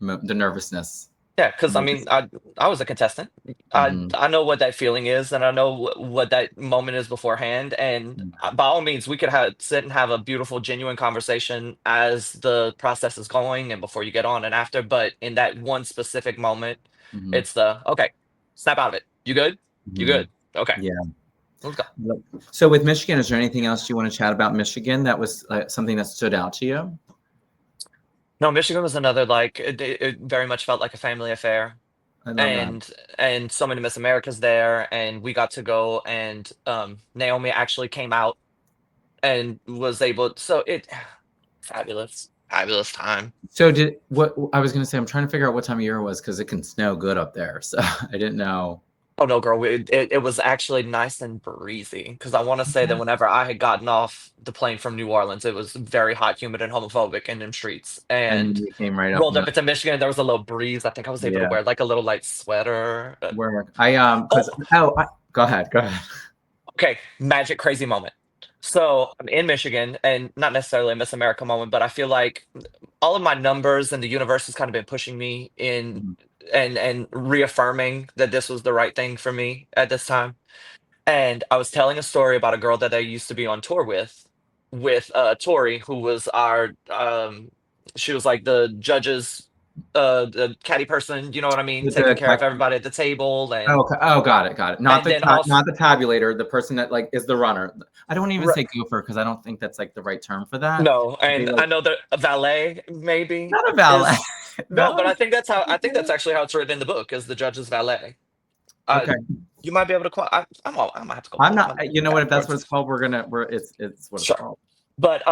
Speaker 1: the nervousness.
Speaker 2: Yeah, because I mean,
Speaker 1: Nervous.
Speaker 2: I was a contestant. I
Speaker 1: Mhm.
Speaker 2: I know what that feeling is, and I know what that moment is beforehand. And
Speaker 1: Mhm.
Speaker 2: by all means, we could sit and have a beautiful, genuine conversation as the process is going, and before you get on and after. But in that one specific moment,
Speaker 1: Mhm.
Speaker 2: it's the okay, snap out of it. You good? You
Speaker 1: Mhm.
Speaker 2: good? Okay,
Speaker 1: Yeah.
Speaker 2: let's go.
Speaker 1: Yep. So with Michigan, is there anything else you want to chat about Michigan that was something that stood out to you?
Speaker 2: No, Michigan was another like it very much felt like a family affair.
Speaker 1: I love that.
Speaker 2: And so many Miss Americas there, and we got to go, and Naomi actually came out and was able, so it fabulous time.
Speaker 1: So did what I was going to say, I'm trying to figure out what time of year it was because it can snow good up there. So I didn't know.
Speaker 2: Oh no, girl, it was actually nice and breezy because I want to say that
Speaker 1: Yeah.
Speaker 2: whenever I had gotten off the plane from New Orleans, it was very hot, humid, and homophobic in them streets.
Speaker 1: And
Speaker 2: And
Speaker 1: you came right up
Speaker 2: rolled
Speaker 1: in
Speaker 2: up
Speaker 1: the
Speaker 2: into Michigan, there was a little breeze. I think I was able to
Speaker 1: yeah.
Speaker 2: wear like a little light sweater.
Speaker 1: Where I because
Speaker 2: Oh,
Speaker 1: go ahead, go ahead.
Speaker 2: okay, magic crazy moment. So I'm in Michigan, and not necessarily a Miss America moment, but I feel like all of my numbers and the universe has kind of been pushing me in
Speaker 1: Mhm.
Speaker 2: and reaffirming that this was the right thing for me at this time. And I was telling a story about a girl that I used to be on tour with Tori, who was our she was like the judges, the caddy person, you know what I mean,
Speaker 1: With
Speaker 2: taking
Speaker 1: the
Speaker 2: care of everybody at the table,
Speaker 1: oh, okay. Oh, got it, got it. Not
Speaker 2: and
Speaker 1: the
Speaker 2: then also
Speaker 1: not the tabulator, the person that like is the runner. I don't even
Speaker 2: r-
Speaker 1: say gopher because I don't think that's like the right term for that.
Speaker 2: no,
Speaker 1: They
Speaker 2: and
Speaker 1: like
Speaker 2: I know that a valet maybe
Speaker 1: not a valet.
Speaker 2: is no, but
Speaker 1: No.
Speaker 2: I think that's actually how it's written in the book is the judge's valet. Uh,
Speaker 1: Okay.
Speaker 2: you might be able to call. I might have to go
Speaker 1: I'm
Speaker 2: pull up
Speaker 1: not
Speaker 2: my
Speaker 1: you know what if that's what
Speaker 2: passports.
Speaker 1: it's called, we're it's what it's
Speaker 2: Sure.
Speaker 1: called.
Speaker 2: But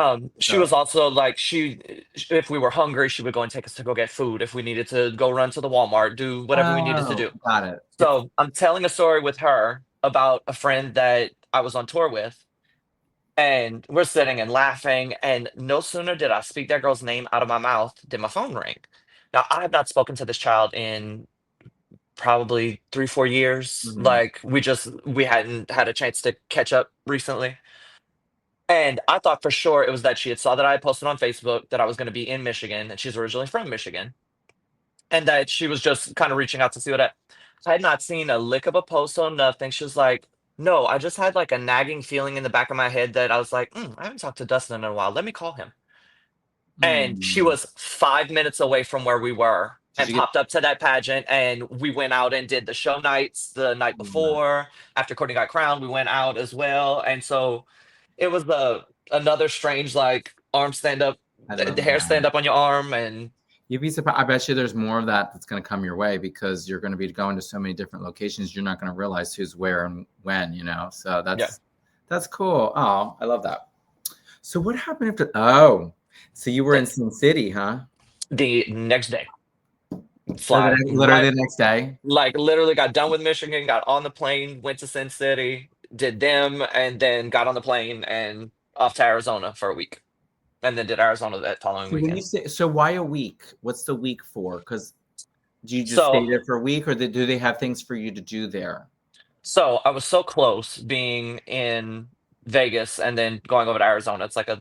Speaker 2: she
Speaker 1: So
Speaker 2: was also like if we were hungry, she would go and take us to go get food. If we needed to go run to the Walmart, do whatever we needed to
Speaker 1: oh,
Speaker 2: do.
Speaker 1: got it. It's
Speaker 2: So I'm telling a story with her about a friend that I was on tour with, and we're sitting and laughing. And no sooner did I speak that girl's name out of my mouth, did my phone ring. Now I have not spoken to this child in probably 3, 4 years.
Speaker 1: mhm.
Speaker 2: Like we hadn't had a chance to catch up recently. And I thought for sure it was that she had saw that I had posted on Facebook that I was going to be in Michigan, and she's originally from Michigan, and that she was just kind of reaching out to see what I had not seen a lick of a post on nothing. She was like, "No, I just had like a nagging feeling in the back of my head that I was like, I haven't talked to Dustin in a while. Let me call him." And she
Speaker 1: Hmm.
Speaker 2: was 5 minutes away from where we were
Speaker 1: Did
Speaker 2: and
Speaker 1: you get
Speaker 2: popped up to that pageant, and we went out and did the show nights the night before. After Courtney got crowned, we went out as well, and so it was another strange like arm stand up,
Speaker 1: I
Speaker 2: the
Speaker 1: love
Speaker 2: hair
Speaker 1: that.
Speaker 2: stand up on your arm, and
Speaker 1: You'd be surprised. I bet you there's more of that that's going to come your way because you're going to be going to so many different locations. You're not going to realize who's where and when, you know. So
Speaker 2: yeah,
Speaker 1: that's cool. Oh, I love that. So what happened after? Oh, so you were in
Speaker 2: that's
Speaker 1: Sin City, huh?
Speaker 2: the next day.
Speaker 1: Oh,
Speaker 2: Fly
Speaker 1: literally
Speaker 2: right,
Speaker 1: the next day.
Speaker 2: like literally got done with Michigan, got on the plane, went to Sin City, did them, and then got on the plane and off to Arizona for a week, and then did Arizona that following
Speaker 1: So when you
Speaker 2: weekend.
Speaker 1: say, so why a week? What's the week for? Because do you just
Speaker 2: So
Speaker 1: stay there for a week, or do they have things for you to do there?
Speaker 2: so I was so close being in Vegas and then going over to Arizona. It's like a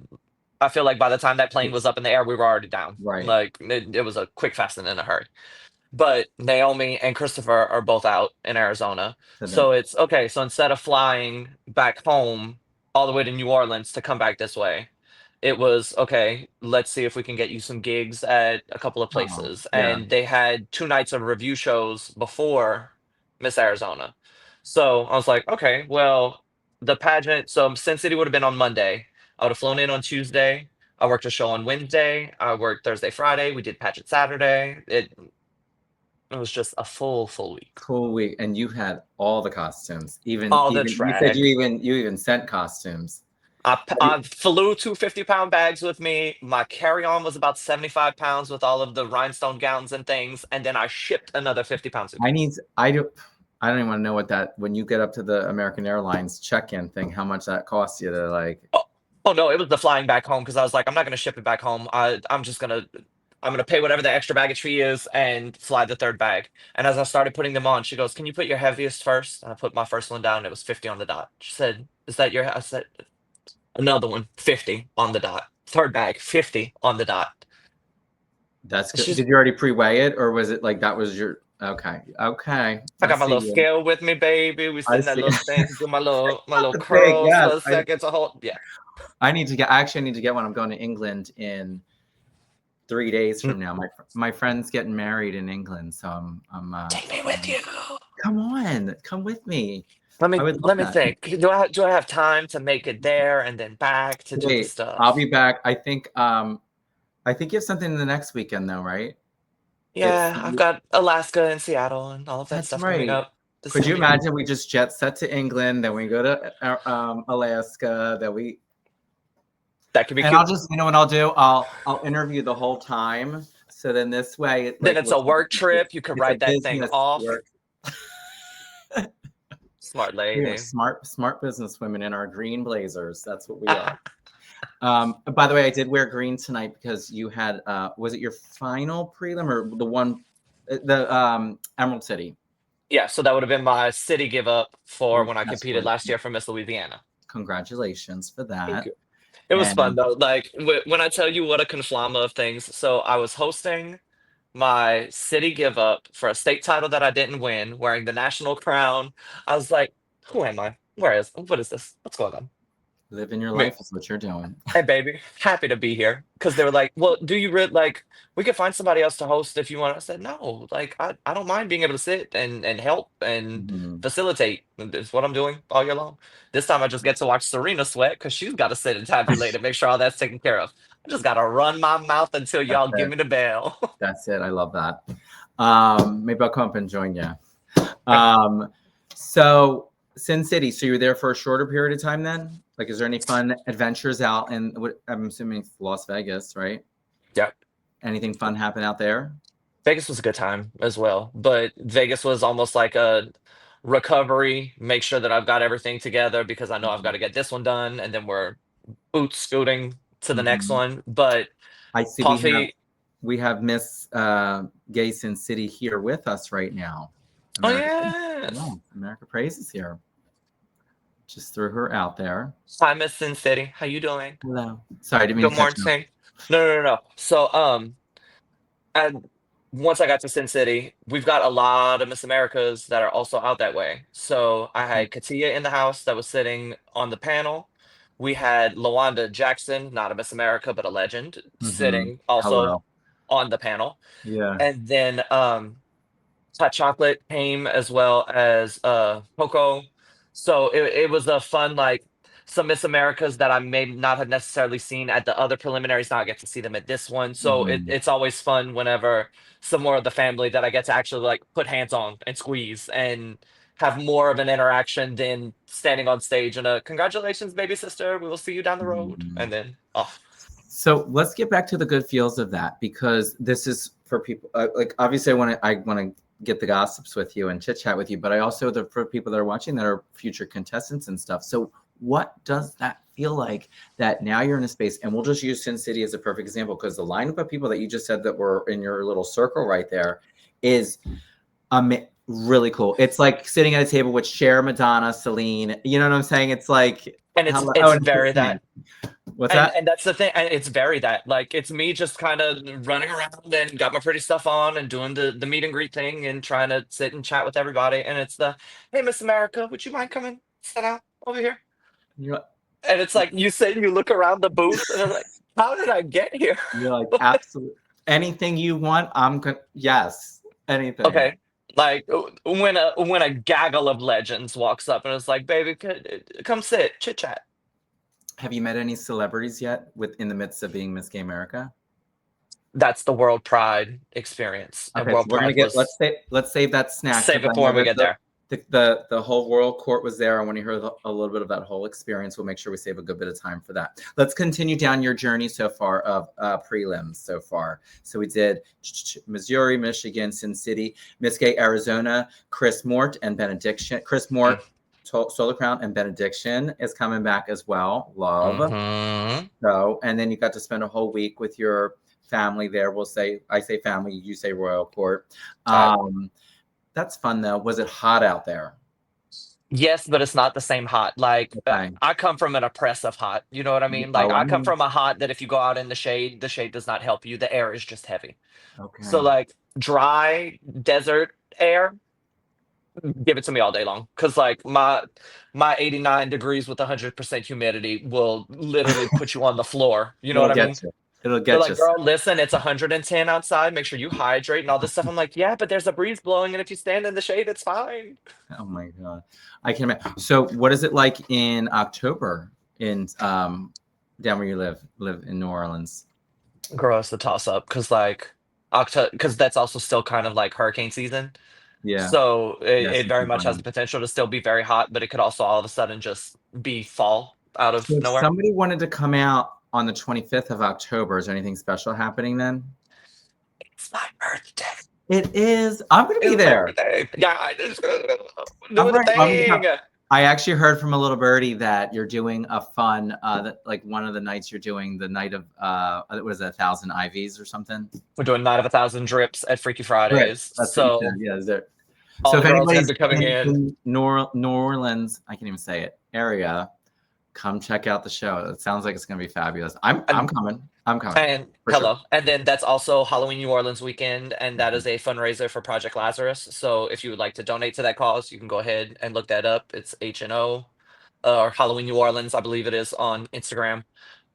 Speaker 2: I feel like by the time that plane was
Speaker 1: It's
Speaker 2: up in the air, we were already down.
Speaker 1: right.
Speaker 2: Like it was a quick, fast, and in a hurry. But Naomi and Christopher are both out in Arizona.
Speaker 1: So then,
Speaker 2: So it's okay. So instead of flying back home all the way to New Orleans to come back this way, it was okay, let's see if we can get you some gigs at a couple of
Speaker 1: oh,
Speaker 2: places.
Speaker 1: yeah.
Speaker 2: And they had 2 nights of review shows before Miss Arizona. So I was like, okay, well, the pageant, so Sin City would have been on Monday. I would have flown in on Tuesday. I worked a show on Wednesday. I worked Thursday, Friday. We did pageant Saturday. It was just a full week.
Speaker 1: Cool week, and you had all the costumes.
Speaker 2: All the
Speaker 1: Even you said
Speaker 2: drag.
Speaker 1: you even sent costumes. Have you-
Speaker 2: I flew 2 50-pound bags with me. My carry-on was about 75 pounds with all of the rhinestone gowns and things, and then I shipped another 50-pound
Speaker 1: I
Speaker 2: suitcase.
Speaker 1: need I don't even want to know what that when you get up to the American Airlines check-in thing, how much that costs you to like.
Speaker 2: Oh, oh no, it was the flying back home because I was like, I'm not gonna ship it back home. I'm gonna pay whatever the extra baggage fee is and fly the third bag. And as I started putting them on, she goes, "Can you put your heaviest first?" And I put my first one down. It was 50 on the dot. She said, "Is that your?" I said, "Another one, 50 on the dot. Third bag, 50 on the dot."
Speaker 1: That's
Speaker 2: And
Speaker 1: good.
Speaker 2: she's,
Speaker 1: Did you already pre-weigh it, or was it like that was your okay? Okay,
Speaker 2: I
Speaker 1: I
Speaker 2: got my
Speaker 1: see
Speaker 2: little
Speaker 1: you.
Speaker 2: scale with me, baby. We
Speaker 1: I
Speaker 2: sitting that
Speaker 1: see.
Speaker 2: little thing, do my little
Speaker 1: The pig,
Speaker 2: curls
Speaker 1: yes.
Speaker 2: for a second to hold. Yeah.
Speaker 1: I need to get. Actually, I need to get one. I'm going to England in 3 days
Speaker 2: Mm,
Speaker 1: from now. My friend's getting married in England, so I'm
Speaker 2: take me with you.
Speaker 1: come on, come with me.
Speaker 2: Let
Speaker 1: I
Speaker 2: me
Speaker 1: would love
Speaker 2: let me
Speaker 1: that.
Speaker 2: think. Do I have time to make it there and then back to do the
Speaker 1: Wait, I'll
Speaker 2: stuff?
Speaker 1: be back. I think you have something the next weekend though, right? It's
Speaker 2: Yeah, I've got Alaska and Seattle and all of that
Speaker 1: that's
Speaker 2: stuff coming
Speaker 1: right.
Speaker 2: up. This
Speaker 1: Could you
Speaker 2: coming up.
Speaker 1: imagine we just jet set to England, then we go to Alaska, then we
Speaker 2: That could be
Speaker 1: and I'll
Speaker 2: cute.
Speaker 1: just you know what I'll do? I'll interview the whole time. So then this way it
Speaker 2: Then
Speaker 1: like
Speaker 2: it's a
Speaker 1: looks like
Speaker 2: work trip. You could
Speaker 1: it's a
Speaker 2: write that thing
Speaker 1: business
Speaker 2: off.
Speaker 1: work.
Speaker 2: Smart
Speaker 1: We are
Speaker 2: lady.
Speaker 1: smart business women in our green blazers. That's what we are. By the way, I did wear green tonight because you had, was it your final prelim or the one, the Emerald City?
Speaker 2: Yeah, so that would have been my city give up for when I competed last
Speaker 1: Congratulations.
Speaker 2: year for Miss Louisiana.
Speaker 1: Congratulations for
Speaker 2: Thank
Speaker 1: that.
Speaker 2: you. It was fun
Speaker 1: And
Speaker 2: though. Like when I tell you what a conflama of things. So I was hosting my city give up for a state title that I didn't win, wearing the national crown. I was like, who am I? What is this? What's going on?
Speaker 1: living your
Speaker 2: Me.
Speaker 1: life is what you're doing.
Speaker 2: Hey baby, happy to be here. Because they were like, well, do you like we could find somebody else to host if you want. I said, no, like I don't mind being able to sit and help and
Speaker 1: Mhm.
Speaker 2: facilitate. It's what I'm doing all year long. This time I just get to watch Serena sweat because she's got to sit and tabulate and make sure all that's taken care of. I just gotta run my mouth until
Speaker 1: That's
Speaker 2: y'all give
Speaker 1: it.
Speaker 2: me the bell.
Speaker 1: That's it. I love that. Maybe I'll come up and join you. So Sin City. So you were there for a shorter period of time then? Like, is there any fun adventures out in what I'm assuming Las Vegas, right?
Speaker 2: Yeah.
Speaker 1: Anything fun happen out there?
Speaker 2: Vegas was a good time as well, but Vegas was almost like a recovery, make sure that I've got everything together because I know I've got
Speaker 1: Mhm.
Speaker 2: to get this one done, and then we're boot scooting to the next
Speaker 1: Mhm.
Speaker 2: one. But
Speaker 1: I see
Speaker 2: coffee,
Speaker 1: we have Miss Gay Sin City here with us right now.
Speaker 2: oh
Speaker 1: America,
Speaker 2: yes.
Speaker 1: no, America Praise is here. Just threw her out there.
Speaker 2: Hi, Miss Sin City. How you doing?
Speaker 1: Hello. Sorry, I didn't mean
Speaker 2: Good
Speaker 1: to cut you off.
Speaker 2: morning. No. So, and once I got to Sin City, we've got a lot of Miss Americas that are also out that way. So I had Katia in the house that was sitting on the panel. We had Lawanda Jackson, not a Miss America, but a legend,
Speaker 1: Mm-hmm.
Speaker 2: sitting also
Speaker 1: Hello.
Speaker 2: on the panel.
Speaker 1: Yeah.
Speaker 2: And then Hot Chocolate came as well as Coco. So it was a fun, like some Miss Americas that I may not have necessarily seen at the other preliminaries. Now I get to see them at this one. So
Speaker 1: Mhm.
Speaker 2: it's always fun whenever some more of the family that I get to actually like put hands on and squeeze and have more of an interaction than standing on stage and a congratulations, baby sister. We will see you down the road.
Speaker 1: Mhm.
Speaker 2: And then off.
Speaker 1: So let's get back to the good feels of that because this is for people. Like obviously, I want to get the gossips with you and chit chat with you, but I also for people that are watching that are future contestants and stuff. So what does that feel like that now you're in a space, and we'll just use Sin City as a perfect example because the lineup of people that you just said that were in your little circle right there is really cool. It's like sitting at a table with Cher, Madonna, Celine. You know what I'm saying? It's like
Speaker 2: And
Speaker 1: hello. Oh,
Speaker 2: it's
Speaker 1: and
Speaker 2: very
Speaker 1: Chris May.
Speaker 2: that.
Speaker 1: What's
Speaker 2: And
Speaker 1: that?
Speaker 2: that's the thing. And it's very that. Like it's me just kind of running around and got my pretty stuff on and doing the meet and greet thing and trying to sit and chat with everybody. And it's the hey Miss America, would you mind coming sit down over here?
Speaker 1: You're,
Speaker 2: And it's like you say you look around the booth and I'm like, how did I get here?
Speaker 1: you're like absolutely anything you want. I'm good. Yes, anything.
Speaker 2: Okay. Like when a gaggle of legends walks up and it's like, baby, come sit, chit chat.
Speaker 1: Have you met any celebrities yet in the midst of being Miss Gay America?
Speaker 2: That's the World Pride experience. And
Speaker 1: Okay, so
Speaker 2: World
Speaker 1: we're gonna
Speaker 2: Pride
Speaker 1: get
Speaker 2: was
Speaker 1: let's save that snack
Speaker 2: save
Speaker 1: because
Speaker 2: it
Speaker 1: I
Speaker 2: for
Speaker 1: know
Speaker 2: when we
Speaker 1: that
Speaker 2: get there.
Speaker 1: the whole royal court was there. I want to hear a little bit of that whole experience. We'll make sure we save a good bit of time for that. Let's continue down your journey so far of prelims so far. So we did Missouri, Michigan, Sin City, Miss Gay, Arizona, Chris Mort and Benediction. Chris Mort, Solar Crown and Benediction is coming back as well. Love.
Speaker 2: Mm-hmm.
Speaker 1: So, and then you got to spend a whole week with your family there. I say family, you say royal court. That's fun though. Was it hot out there?
Speaker 2: Yes, but it's not the same hot. Like
Speaker 1: Okay.
Speaker 2: I come from an oppressive hot. You know what I mean? Like
Speaker 1: Oh, I
Speaker 2: I come
Speaker 1: know.
Speaker 2: from a hot that if you go out in the shade does not help you. The air is just heavy. So
Speaker 1: Okay.
Speaker 2: like dry desert air, give it to me all day long. Cause like my 89 degrees with 100% humidity will literally put you on the floor. You know
Speaker 1: It'll
Speaker 2: what I
Speaker 1: get
Speaker 2: mean?
Speaker 1: you. It'll
Speaker 2: They're
Speaker 1: get
Speaker 2: like,
Speaker 1: you.
Speaker 2: girl, listen, it's 110 outside. Make sure you hydrate and all this stuff. I'm like, yeah, but there's a breeze blowing, and if you stand in the shade, it's fine.
Speaker 1: Oh my God. I can imagine. So what is it like in October in down where you live in New Orleans?
Speaker 2: Girl, it's the toss up because like October, because that's also still kind of like hurricane season.
Speaker 1: Yeah.
Speaker 2: So
Speaker 1: Yes,
Speaker 2: it
Speaker 1: it's
Speaker 2: very much has the
Speaker 1: fun.
Speaker 2: potential to still be very hot, but it could also all of a sudden just be fall out of
Speaker 1: So if
Speaker 2: nowhere.
Speaker 1: somebody wanted to come out on the 25th of October, is there anything special happening then?
Speaker 2: It's my birthday.
Speaker 1: It is. I'm gonna be
Speaker 2: It's
Speaker 1: there.
Speaker 2: birthday. Yeah, I just
Speaker 1: I'm
Speaker 2: doing the
Speaker 1: right. I'm gonna
Speaker 2: thing.
Speaker 1: I actually heard from a little birdie that you're doing a fun, that like one of the nights you're doing the night of, what was it, 1,000 IVs or something?
Speaker 2: We're doing Night of a Thousand Drips at Freaky
Speaker 1: Right.
Speaker 2: Fridays.
Speaker 1: That's what you said.
Speaker 2: So
Speaker 1: Yeah. Is there?
Speaker 2: all
Speaker 1: So
Speaker 2: the
Speaker 1: if
Speaker 2: girls are gonna
Speaker 1: anybody's
Speaker 2: be coming in.
Speaker 1: in New Orleans, I can't even say it, area, come check out the show. It sounds like it's gonna be fabulous. I'm
Speaker 2: And
Speaker 1: coming. I'm coming
Speaker 2: and
Speaker 1: for sure.
Speaker 2: hello. And then that's also Halloween New Orleans weekend, and that
Speaker 1: Mhm.
Speaker 2: is a fundraiser for Project Lazarus. So if you would like to donate to that cause, you can go ahead and look that up. It's HNO or Halloween New Orleans, I believe it is on Instagram.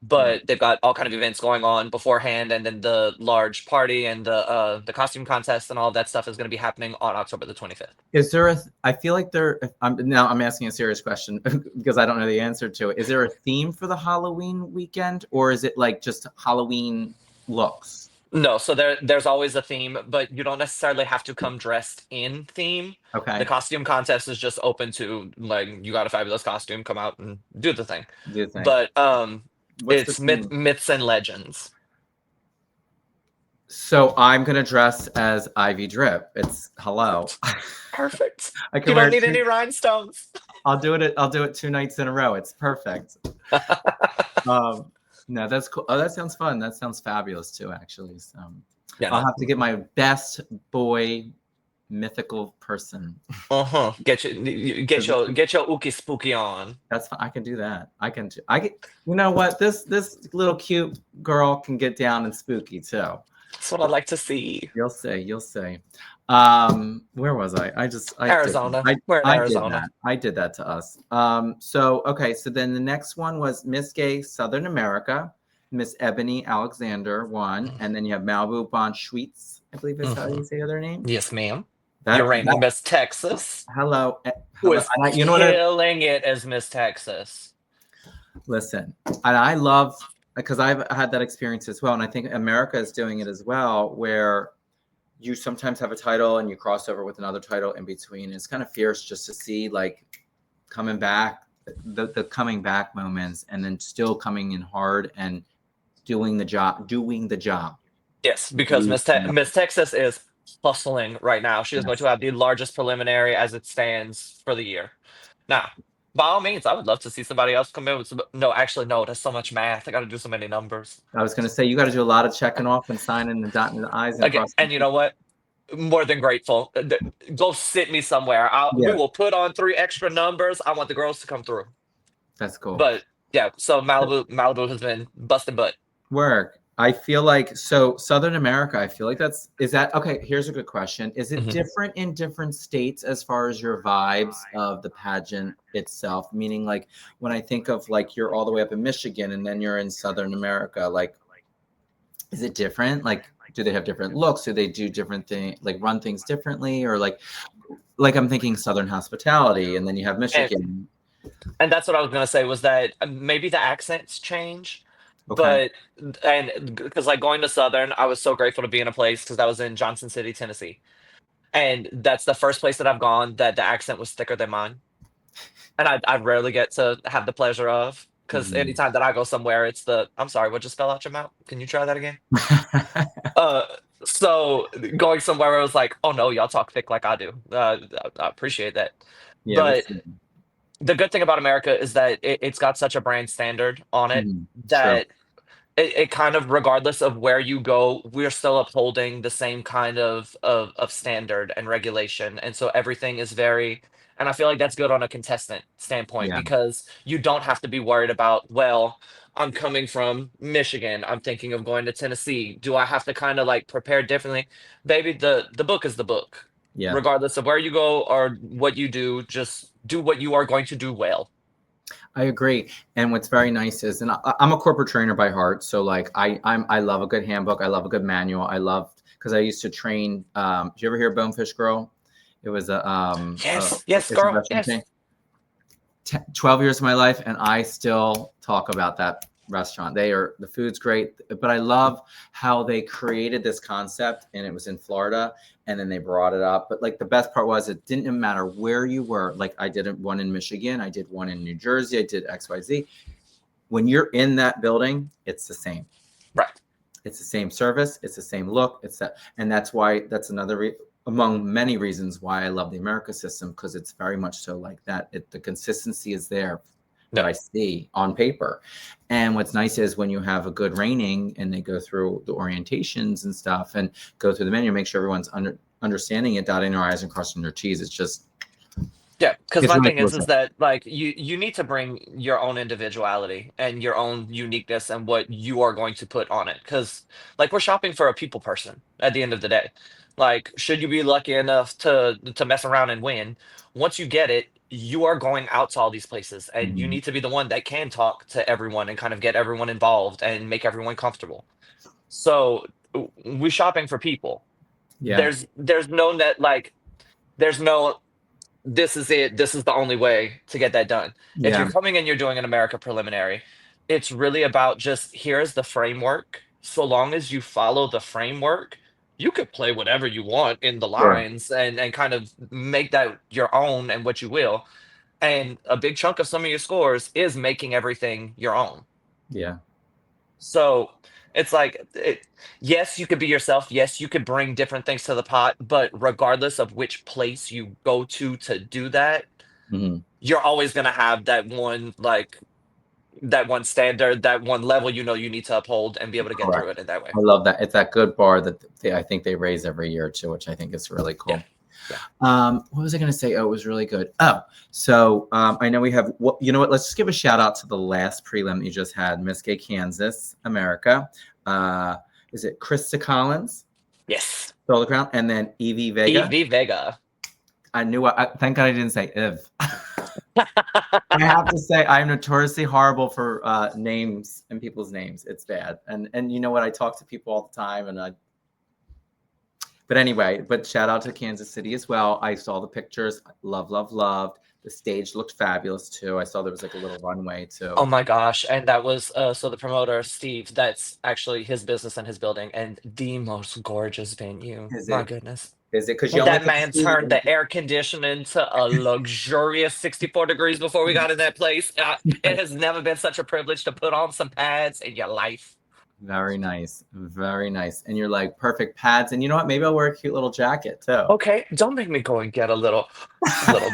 Speaker 1: Yeah.
Speaker 2: But they've got all kind of events going on beforehand, and then the large party and the costume contest and all of that stuff is going to be happening on October the 25th.
Speaker 1: Is there a? I feel like there. I'm asking a serious question because I don't know the answer to it. Is there a theme for the Halloween weekend, or is it like just Halloween looks?
Speaker 2: No, so there's always a theme, but you don't necessarily have to come dressed in theme. The
Speaker 1: Okay,
Speaker 2: costume contest is just open to like you got a fabulous costume, come out and do the thing.
Speaker 1: do you think?
Speaker 2: But
Speaker 1: What's the
Speaker 2: it's
Speaker 1: theme?
Speaker 2: myths and legends.
Speaker 1: So I'm gonna dress as Ivy Drip. It's hello.
Speaker 2: Perfect.
Speaker 1: I
Speaker 2: You
Speaker 1: can wear
Speaker 2: don't
Speaker 1: it
Speaker 2: need any rhinestones.
Speaker 1: I'll do it. I'll do it 2 nights in a row. It's perfect. Um, no, that's cool. Oh, that sounds fun. That sounds fabulous too, actually. So
Speaker 2: Yeah,
Speaker 1: I'll
Speaker 2: no.
Speaker 1: have to get my best boy mythical person.
Speaker 2: Uh-huh. Get your ookie spooky on.
Speaker 1: That's fine. I can do that. I can. You know what? This little cute girl can get down and spooky too.
Speaker 2: That's what I'd like to see.
Speaker 1: You'll say. You'll say. Where was I?
Speaker 2: Arizona. We're in
Speaker 1: I did
Speaker 2: Arizona.
Speaker 1: that. I did that to us. So okay. So then the next one was Miss Gay Southern America. Miss Ebony Alexander won, and then you have Malibu Bon Schweetz. I believe is how
Speaker 2: Mhm.
Speaker 1: you say her name.
Speaker 2: Yes, ma'am. You're
Speaker 1: That,
Speaker 2: reigning Miss Texas,
Speaker 1: hello,
Speaker 2: who
Speaker 1: hello.
Speaker 2: is
Speaker 1: And you know what?
Speaker 2: killing it as Miss Texas.
Speaker 1: Listen, and I love because I've had that experience as well, and I think America is doing it as well, where you sometimes have a title and you cross over with another title in between. It's kind of fierce just to see like coming back, the coming back moments, and then still coming in hard and doing the job, doing the job.
Speaker 2: Yes, because
Speaker 1: Doing the
Speaker 2: Miss Texas is hustling right now. She is going to
Speaker 1: Yes.
Speaker 2: have the largest preliminary as it stands for the year. Now, by all means, I would love to see somebody else come in with some. No, actually, no. That's so much math. I got to do so many numbers.
Speaker 1: I was going to say you got to do a lot of checking off and signing and dotting the I's and
Speaker 2: Again,
Speaker 1: crossing
Speaker 2: and
Speaker 1: the
Speaker 2: you
Speaker 1: T's.
Speaker 2: know what? More than grateful. Go sit me somewhere. We
Speaker 1: Yeah,
Speaker 2: will put on 3 extra numbers. I want the girls to come through.
Speaker 1: that's cool.
Speaker 2: But yeah, so Malibu has been busting butt.
Speaker 1: Work. I feel like so Southern America, I feel like is that okay, here's a good question. Is it
Speaker 2: Mhm.
Speaker 1: different in different states as far as your vibes of the pageant itself? Meaning like when I think of like you're all the way up in Michigan and then you're in Southern America, like is it different? Like do they have different looks? Do they do different things like run things differently or like I'm thinking Southern hospitality and then you have
Speaker 2: And
Speaker 1: Michigan.
Speaker 2: and that's what I was gonna say was that maybe the accents change,
Speaker 1: Okay.
Speaker 2: but and because like going to Southern, I was so grateful to be in a place because I was in Johnson City, Tennessee, and that's the first place that I've gone that the accent was thicker than mine, and I rarely get to have the pleasure of because
Speaker 1: Mhm.
Speaker 2: anytime that I go somewhere, it's the I'm sorry, what just fell out your mouth? Can you try that again? Uh, so going somewhere where I was like, oh no, y'all talk thick like I do. I appreciate that,
Speaker 1: Yeah,
Speaker 2: but
Speaker 1: we'll see.
Speaker 2: the good thing about America is that it's got such a brand standard on it
Speaker 1: Mhm. True.
Speaker 2: that it kind of regardless of where you go, we're still upholding the same kind of standard and regulation. And so everything is very and I feel like that's good on a contestant standpoint
Speaker 1: Yeah.
Speaker 2: because you don't have to be worried about, well, I'm coming from Michigan. I'm thinking of going to Tennessee. Do I have to kind of like prepare differently? Baby, the book is the book.
Speaker 1: Yeah.
Speaker 2: Regardless of where you go or what you do, just do what you are going to do well.
Speaker 1: I agree. And what's very nice is, and I'm a corporate trainer by heart, so like I love a good handbook. I love a good manual. I love because I used to train. Did you ever hear Bonefish Girl? It was
Speaker 2: Yes, yes,
Speaker 1: it's a
Speaker 2: girl.
Speaker 1: restaurant
Speaker 2: Yes.
Speaker 1: chain. 12 years of my life, and I still talk about that restaurant. The food's great, but I love how they created this concept, and it was in Florida, and then they brought it up. But like the best part was, it didn't matter where you were. Like I did one in Michigan, I did one in New Jersey, I did XYZ. When you're in that building, it's the same.
Speaker 2: Right.
Speaker 1: It's the same service, it's the same look, it's that, and that's why that's another among many reasons why I love the America system, because it's very much so like that. The consistency is there that
Speaker 2: Yeah.
Speaker 1: I see on paper. And what's nice is when you have a good reining and they go through the orientations and stuff and go through the menu, make sure everyone's understanding it, dotting their I's and crossing their T's. It's just,
Speaker 2: Yeah, because
Speaker 1: it's
Speaker 2: my
Speaker 1: really
Speaker 2: thing
Speaker 1: cool.
Speaker 2: is that like you need to bring your own individuality and your own uniqueness and what you are going to put on it. Because like we're shopping for a people person at the end of the day. Like, should you be lucky enough to mess around and win, once you get it, you are going out to all these places, and you
Speaker 1: Mhm.
Speaker 2: need to be the one that can talk to everyone and kind of get everyone involved and make everyone comfortable. So we're shopping for people.
Speaker 1: Yeah.
Speaker 2: There's no net like there's no this is it. This is the only way to get that done. If you're
Speaker 1: Yeah.
Speaker 2: coming and you're doing an America preliminary, it's really about just here's the framework. So long as you follow the framework, you could play whatever you want in the
Speaker 1: Sure.
Speaker 2: lines and kind of make that your own and what you will. And a big chunk of some of your scores is making everything your own.
Speaker 1: Yeah.
Speaker 2: So it's like, yes, you could be yourself. Yes, you could bring different things to the pot, but regardless of which place you go to do that,
Speaker 1: Mhm.
Speaker 2: you're always going to have that one, like that one standard, that one level you need to uphold and be able to get through
Speaker 1: Correct.
Speaker 2: it in that way.
Speaker 1: I love that. It's that good bar that I think they raise every year too, which I think is really
Speaker 2: Yeah.
Speaker 1: cool.
Speaker 2: Yeah.
Speaker 1: What was I going to say? Oh, it was really good. Oh, so I know we have. Well, you know what? Let's just give a shout out to the last prelim you just had, Miss Gay Kansas America. Uh, is it Krista Collins,
Speaker 2: Yes.
Speaker 1: Stole the Crown, and then Evie Vega?
Speaker 2: Evie Vega.
Speaker 1: I knew. Thank God I didn't say Iv. I have to say I'm notoriously horrible for names and people's names. It's bad, and you know what? I talk to people all the time, and I. But anyway, but shout out to Kansas City as well. I saw the pictures. Love, love, loved. The stage looked fabulous too. I saw there was like a little runway
Speaker 2: Oh
Speaker 1: too.
Speaker 2: my gosh. And that was so the promoter, Steve, that's actually his business and his building and the most gorgeous venue.
Speaker 1: Is
Speaker 2: My
Speaker 1: it?
Speaker 2: goodness.
Speaker 1: Is it? Because you
Speaker 2: And
Speaker 1: only
Speaker 2: that
Speaker 1: get to
Speaker 2: man
Speaker 1: see.
Speaker 2: turned the air conditioning to a luxurious 64 degrees before we got in that place. It has never been such a privilege to put on some pads in your life.
Speaker 1: Very nice, very nice. And you're like perfect pads. And you know what? Maybe I'll wear a cute little jacket too.
Speaker 2: Okay, don't make me go and get a little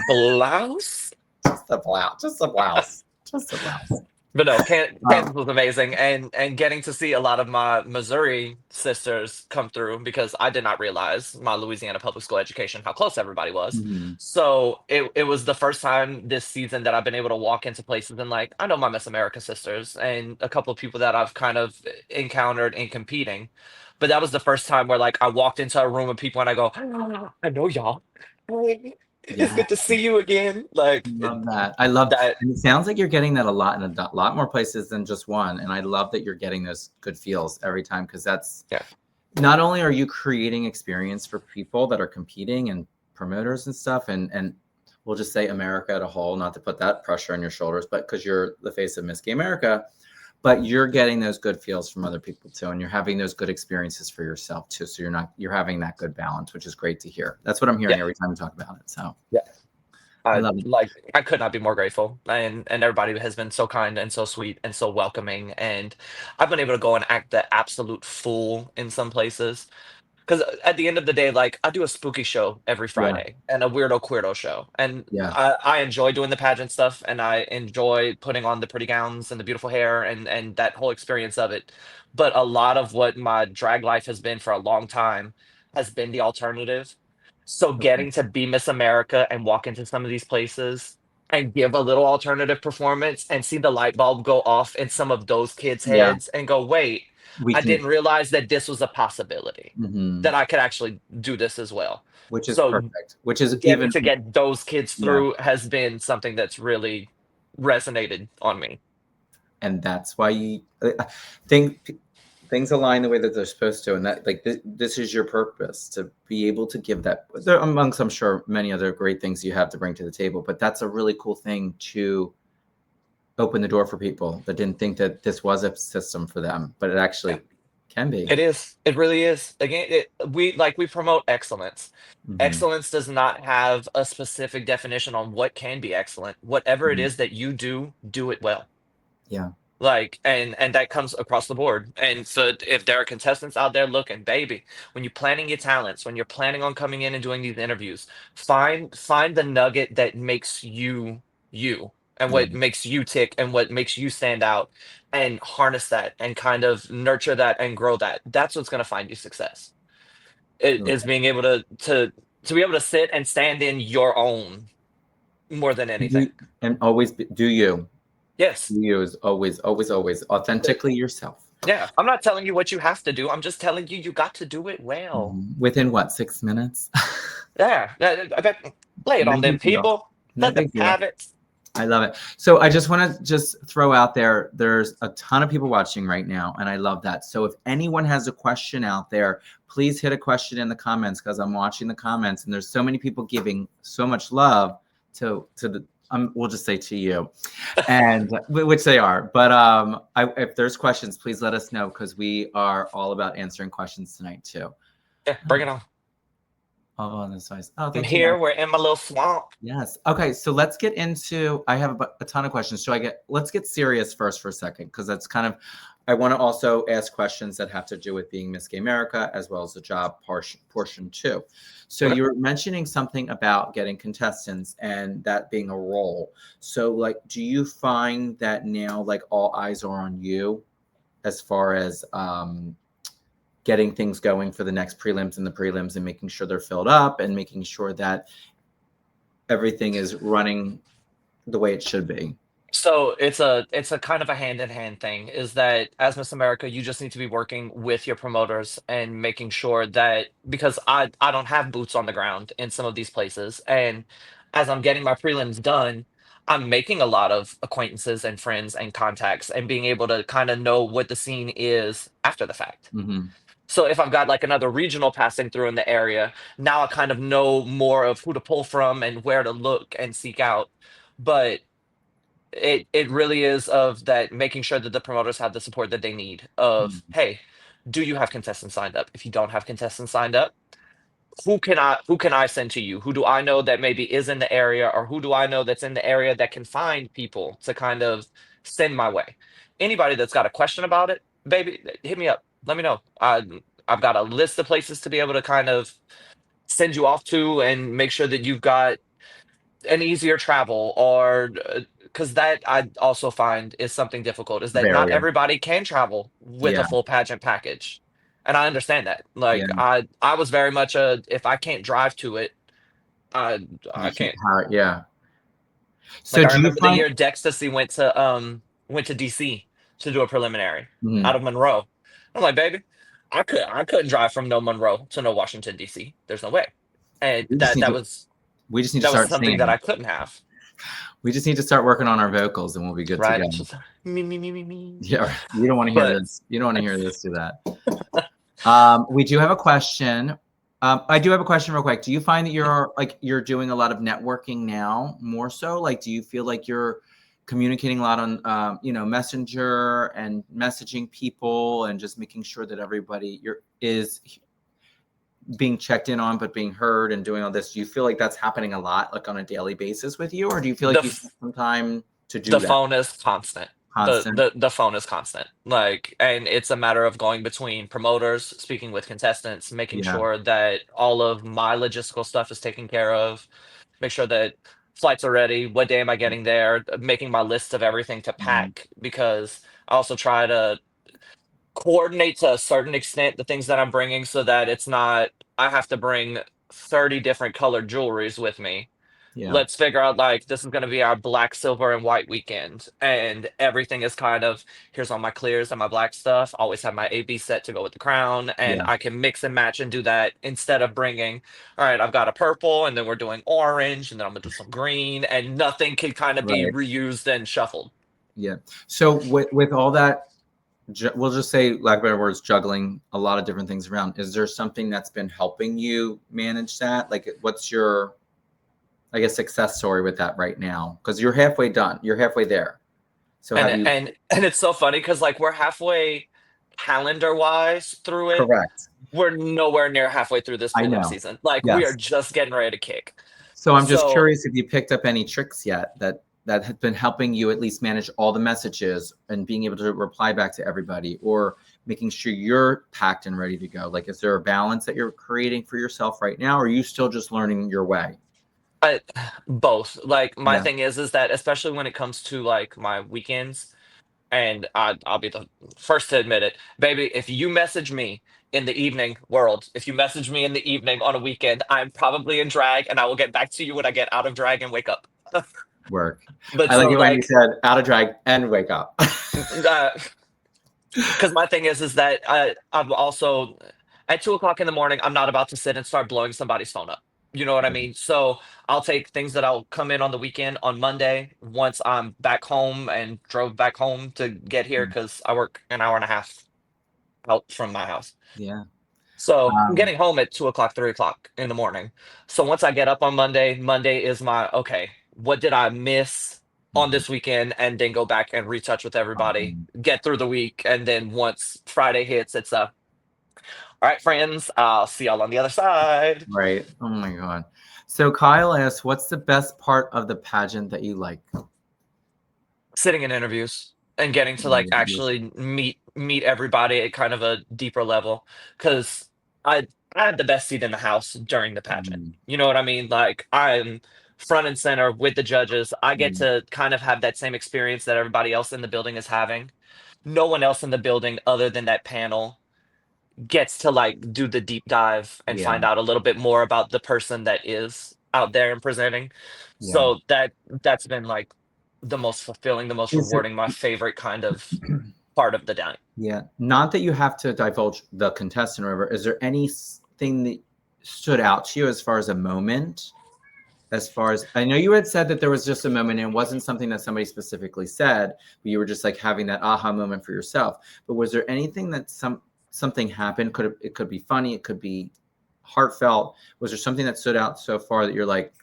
Speaker 2: blouse.
Speaker 1: Just a blouse. Just a blouse. Just a blouse.
Speaker 2: But no,
Speaker 1: Um,
Speaker 2: Kansas was amazing, and getting to see a lot of my Missouri sisters come through because I did not realize my Louisiana public school education how close everybody was.
Speaker 1: mhm.
Speaker 2: So it was the first time this season that I've been able to walk into places and like I know my Miss America sisters and a couple of people that I've kind of encountered in competing, but that was the first time where like I walked into a room of people and I go, I know y'all. Hey, it's
Speaker 1: Yeah.
Speaker 2: good to see you again. Like
Speaker 1: Love that. I love,
Speaker 2: that.
Speaker 1: and it sounds like you're getting that a lot in a lot more places than just one. And I love that you're getting those good feels every time, because that's
Speaker 2: Yeah.
Speaker 1: not only are you creating experience for people that are competing and promoters and stuff, and we'll just say America at a whole, not to put that pressure on your shoulders, but because you're the face of Miss Gay America, but you're getting those good feels from other people too, and you're having those good experiences for yourself too. So you're having that good balance, which is great to hear. That's what I'm hearing
Speaker 2: Yeah.
Speaker 1: every time we talk about it. So
Speaker 2: Yeah.
Speaker 1: I
Speaker 2: I
Speaker 1: love it.
Speaker 2: like I could not be more grateful, and everybody has been so kind and so sweet and so welcoming, and I've been able to go and act the absolute fool in some places. Because at the end of the day, like I do a spooky show every
Speaker 1: Yeah,
Speaker 2: Friday and a weirdo queerdo show, and
Speaker 1: yeah.
Speaker 2: I enjoy doing the pageant stuff, and I enjoy putting on the pretty gowns and the beautiful hair and that whole experience of it. But a lot of what my drag life has been for a long time has been the alternative. So
Speaker 1: Okay.
Speaker 2: getting to be Miss America and walk into some of these places and give a little alternative performance and see the light bulb go off in some of those kids'
Speaker 1: Yeah,
Speaker 2: heads and go, wait,
Speaker 1: we
Speaker 2: I
Speaker 1: can.
Speaker 2: didn't realize that this was a possibility,
Speaker 1: Mhm.
Speaker 2: that I could actually do this as well.
Speaker 1: Which is
Speaker 2: So
Speaker 1: perfect. Which is
Speaker 2: getting
Speaker 1: even.
Speaker 2: to get those kids
Speaker 1: Yeah,
Speaker 2: through has been something that's really resonated on me.
Speaker 1: and that's why you think things align the way that they're supposed to, and that like this is your purpose, to be able to give that. There amongst, I'm sure, many other great things you have to bring to the table, but that's a really cool thing to open the door for people that didn't think that this was a system for them, but it
Speaker 2: Yeah,
Speaker 1: actually can be.
Speaker 2: it is. It really is. Again, we promote excellence.
Speaker 1: Hmm.
Speaker 2: Excellence does not have a specific definition on what can be excellent. Whatever it
Speaker 1: Hmm.
Speaker 2: is that you do it well.
Speaker 1: Yeah.
Speaker 2: Like, and that comes across the board. And so if there are contestants out there looking, baby, when you're planning your talents, when you're planning on coming in and doing these interviews, find the nugget that makes you you, and
Speaker 1: Yeah.
Speaker 2: what makes you tick and what makes you stand out, and harness that and kind of nurture that and grow that. That's what's going to find you success. It
Speaker 1: Right.
Speaker 2: is being able to be able to sit and stand in your own more than anything.
Speaker 1: And always do you.
Speaker 2: Yes.
Speaker 1: You is always, always, always authentically yourself.
Speaker 2: Yeah, I'm not telling you what you have to do. I'm just telling you you got to do it well.
Speaker 1: Within what, 6 minutes?
Speaker 2: Yeah, I bet. Lay it
Speaker 1: No
Speaker 2: on them
Speaker 1: big deal.
Speaker 2: people.
Speaker 1: No
Speaker 2: Let them
Speaker 1: big deal.
Speaker 2: have it.
Speaker 1: I love it. So I just want to just throw out there, there's a ton of people watching right now, and I love that. So if anyone has a question out there, please hit a question in the comments, because I'm watching the comments and there's so many people giving so much love to the we'll just say to you, and which they are. But if there's questions, please let us know, because we are all about answering questions tonight too.
Speaker 2: Yeah, bring it on.
Speaker 1: Oh, on this size. Oh,
Speaker 2: I'm
Speaker 1: thank you.
Speaker 2: here. We're in my little swamp.
Speaker 1: Yes. Okay. So let's get into, I have a ton of questions. Let's get serious first for a second, because that's kind of, I want to also ask questions that have to do with being Miss Gay America, as well as the job portion too. So
Speaker 2: Okay.
Speaker 1: you were mentioning something about getting contestants and that being a role. So like, do you find that now, like, all eyes are on you as far as getting things going for the next prelims and the prelims, and making sure they're filled up and making sure that everything is running the way it should be?
Speaker 2: So it's a kind of a hand in hand thing. Is that as Miss America, you just need to be working with your promoters and making sure that, because I don't have boots on the ground in some of these places, and as I'm getting my prelims done, I'm making a lot of acquaintances and friends and contacts and being able to kind of know what the scene is after the fact.
Speaker 1: Mm-hmm.
Speaker 2: So if I've got like another regional passing through in the area, now I kind of know more of who to pull from and where to look and seek out. But it really is of that, making sure that the promoters have the support that they need. Of, hey, do you have contestants signed up? If you don't have contestants signed up, who can I send to you? Who do I know that maybe is in the area, or who do I know that's in the area that can find people to kind of send my way? Anybody that's got a question about it, baby, hit me up. Let me know. I've got a list of places to be able to kind of send you off to, and make sure that you've got an easier travel, or because that I also find is something difficult, is that not
Speaker 1: Barrier.
Speaker 2: everybody can travel with a
Speaker 1: Yeah.
Speaker 2: full pageant package. And I understand that.
Speaker 1: Yeah.
Speaker 2: Like, I was very much a, if I can't drive to it, I
Speaker 1: You
Speaker 2: I
Speaker 1: can't.
Speaker 2: can't.
Speaker 1: Yeah.
Speaker 2: Like,
Speaker 1: So
Speaker 2: I
Speaker 1: do you
Speaker 2: remember the
Speaker 1: find?
Speaker 2: year Dextasy went to DC to do a preliminary out
Speaker 1: Mhm.
Speaker 2: of Monroe. I'm like, baby, I couldn't drive from no Monroe to no Washington DC. There's no way. And
Speaker 1: We just
Speaker 2: that
Speaker 1: need
Speaker 2: that
Speaker 1: to.
Speaker 2: was
Speaker 1: We just need to
Speaker 2: that was
Speaker 1: start
Speaker 2: something that
Speaker 1: singing.
Speaker 2: I couldn't have.
Speaker 1: We just need to start working on our vocals, and we'll be good to
Speaker 2: Right?
Speaker 1: go.
Speaker 2: It's just me, me, me, me, me.
Speaker 1: Yeah. You don't want to hear
Speaker 2: But
Speaker 1: this. You don't want to hear this. Do that. We do have a question. I do have a question real quick. Do you find that you're doing a lot of networking now, more so? Like, do you feel like you're communicating a lot on, Messenger and messaging people, and just making sure that everybody is being checked in on, but being heard, and doing all this? Do you feel like that's happening a lot, like on a daily basis with you, or do you feel
Speaker 2: the
Speaker 1: like you
Speaker 2: f-
Speaker 1: take some time to do
Speaker 2: the
Speaker 1: that?
Speaker 2: phone is constant. The,
Speaker 1: Constant.
Speaker 2: the the phone is constant. Like, and it's a matter of going between promoters, speaking with contestants, making
Speaker 1: Yeah.
Speaker 2: sure that all of my logistical stuff is taken care of, make sure that flights are ready, what day am I getting there, making my list of everything to
Speaker 1: Mhm.
Speaker 2: pack, because I also try to coordinate to a certain extent the things that I'm bringing, so that it's not, I have to bring 30 different colored jewelries with me.
Speaker 1: Yeah.
Speaker 2: Let's figure out, like, this is going to be our black, silver, and white weekend, and everything is kind of, here's all my clears and my black stuff. Always have my AB set to go with the crown, and
Speaker 1: Yeah.
Speaker 2: I can mix and match and do that, instead of bringing, all right, I've got a purple, and then we're doing orange, and then I'm gonna do some green, and nothing can kind of be
Speaker 1: Right.
Speaker 2: reused and shuffled.
Speaker 1: Yeah. So with all that, we'll just say, lack of better words, juggling a lot of different things around. Is there something that's been helping you manage that? Like, what's your, I guess, success story with that right now? Because you're halfway done. You're halfway there. So
Speaker 2: And
Speaker 1: have you?
Speaker 2: and it's so funny because, like, we're halfway calendar wise through it.
Speaker 1: Correct.
Speaker 2: We're nowhere near halfway through this
Speaker 1: I
Speaker 2: prelim
Speaker 1: know.
Speaker 2: season. Like, we are
Speaker 1: Yes.
Speaker 2: just getting ready to kick.
Speaker 1: So I'm just
Speaker 2: So
Speaker 1: curious if you picked up any tricks yet that. that has been helping you at least manage all the messages and being able to reply back to everybody, or making sure you're packed and ready to go? Like, is there a balance that you're creating for yourself right now, or are you still just learning your way?
Speaker 2: I, both. Like my
Speaker 1: Yeah.
Speaker 2: thing is that especially when it comes to like my weekends, and I'll be the first to admit it, baby. If you message me in the evening, world, if you message me in the evening on a weekend, I'm probably in drag, and I will get back to you when I get out of drag and wake up.
Speaker 1: Work.
Speaker 2: But
Speaker 1: I like
Speaker 2: so
Speaker 1: it when you
Speaker 2: like,
Speaker 1: said out of drag and wake up.
Speaker 2: uh, because my thing is that I'm also at 2 o'clock in the morning. I'm not about to sit and start blowing somebody's phone up. You know what I mean? So I'll take things that I'll come in on the weekend on Monday once I'm back home and drove back home to get here because I work an hour and a half out from my house.
Speaker 1: Yeah.
Speaker 2: So I'm
Speaker 1: Um,
Speaker 2: getting home at 2 o'clock, 3 o'clock in the morning. So once I get up on Monday, Monday is my okay, what did I miss on
Speaker 1: mhm.
Speaker 2: this weekend? And then go back and retouch with everybody,
Speaker 1: Awesome.
Speaker 2: get through the week. And then once Friday hits, it's all right, friends, I'll see y'all on the other side.
Speaker 1: Right. Oh my God. So Kyle asks, what's the best part of the pageant that you like?
Speaker 2: Sitting in interviews and getting to like actually meet everybody at kind of a deeper level. Cause I I had the best seat in the house during the pageant.
Speaker 1: Mhm.
Speaker 2: You know what I mean? Like I'm front and center with the judges. I get
Speaker 1: Mhm.
Speaker 2: to kind of have that same experience that everybody else in the building is having. No one else in the building other than that panel gets to like do the deep dive and
Speaker 1: Yeah.
Speaker 2: find out a little bit more about the person that is out there and presenting.
Speaker 1: Yeah.
Speaker 2: So that's been like the most fulfilling, the most
Speaker 1: Is there,
Speaker 2: rewarding, my favorite kind of part of the day.
Speaker 1: yeah. Not that you have to divulge the contestant or whatever. Is there anything that stood out to you as far as a moment? As far as I know, you had said that there was just a moment and it wasn't something that somebody specifically said, but you were just like having that aha moment for yourself. But was there anything that something happened? It could be funny, it could be heartfelt. Was there something that stood out so far that you're like,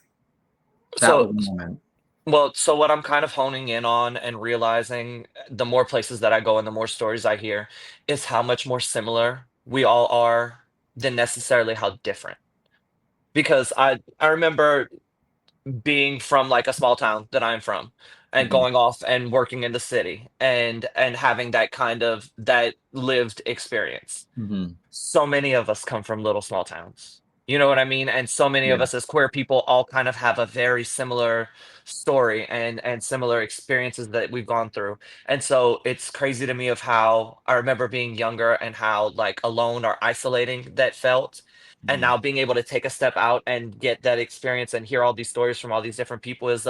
Speaker 1: that was
Speaker 2: So
Speaker 1: a moment?
Speaker 2: so what I'm kind of honing in on and realizing the more places that I go and the more stories I hear is how much more similar we all are than necessarily how different. Because I remember being from like a small town that I'm from and
Speaker 1: Mhm.
Speaker 2: going off and working in the city and having that kind of that lived experience.
Speaker 1: Mhm.
Speaker 2: So many of us come from little small towns. You know what I mean? And so many of
Speaker 1: Yeah.
Speaker 2: us as queer people all kind of have a very similar story and similar experiences that we've gone through. And so it's crazy to me of how I remember being younger and how like alone or isolating that felt. And
Speaker 1: Mhm.
Speaker 2: now being able to take a step out and get that experience and hear all these stories from all these different people is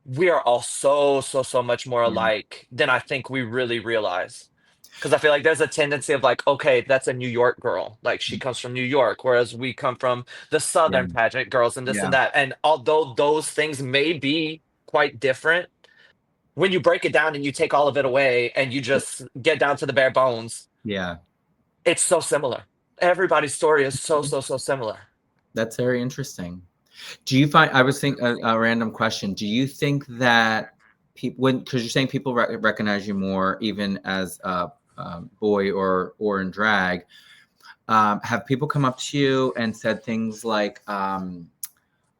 Speaker 2: we are all so much more
Speaker 1: Yeah.
Speaker 2: alike than I think we really realize. Because I feel like there's a tendency of like, okay, that's a New York girl. Like she comes from New York, whereas we come from the
Speaker 1: Yeah.
Speaker 2: Southern pageant girls and this
Speaker 1: Yeah.
Speaker 2: and that. And although those things may be quite different, when you break it down and you take all of it away and you just get down to the bare bones,
Speaker 1: Yeah.
Speaker 2: it's so similar. Everybody's story is so similar.
Speaker 1: That's very interesting. Do you find, I was thinking a random question. Do you think that people, when, because you're saying people recognize you more, even as a, boy or in drag, have people come up to you and said things like, "Oh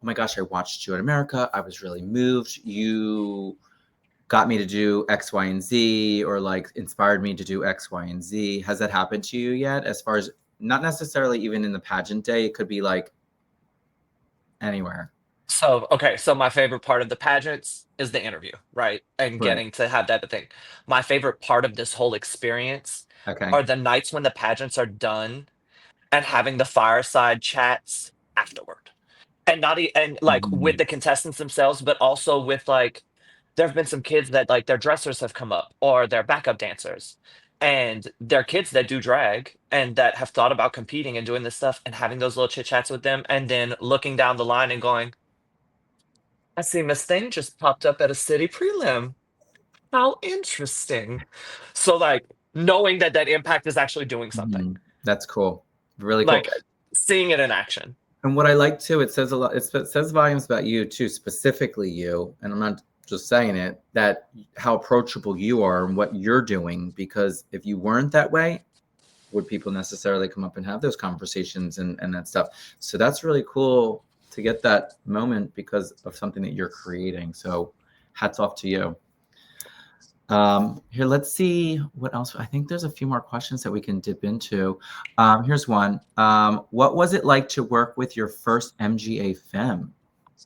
Speaker 1: my gosh, I watched you in America. I was really moved. You got me to do X, Y, and Z, or like inspired me to do X, Y, and Z." Has that happened to you yet? As far as not necessarily even in the pageant day, it could be like anywhere.
Speaker 2: So, okay, so my favorite part of the pageants is the interview, right? And
Speaker 1: Right.
Speaker 2: getting to have that thing. My favorite part of this whole experience
Speaker 1: Okay.
Speaker 2: are the nights when the pageants are done and having the fireside chats afterward. And not and like with
Speaker 1: Mhm.
Speaker 2: the contestants themselves, but also with like there have been some kids that like their dressers have come up or their backup dancers. And they're kids that do drag and that have thought about competing and doing this stuff and having those little chit chats with them and then looking down the line and going, I see Miss Thing just popped up at a city prelim. How interesting. So, like, knowing that that impact is actually doing something,
Speaker 1: Mhm. That's cool. Really cool.
Speaker 2: like seeing it in action.
Speaker 1: And what I like too, it says a lot, it says volumes about you too, specifically you. And I'm not just saying it, that how approachable you are and what you're doing. Because if you weren't that way, would people necessarily come up and have those conversations and that stuff? So that's really cool to get that moment because of something that you're creating. So hats off to you. Here, let's see what else. I think there's a few more questions that we can dip into. Here's one. What was it like to work with your first MGA Femme?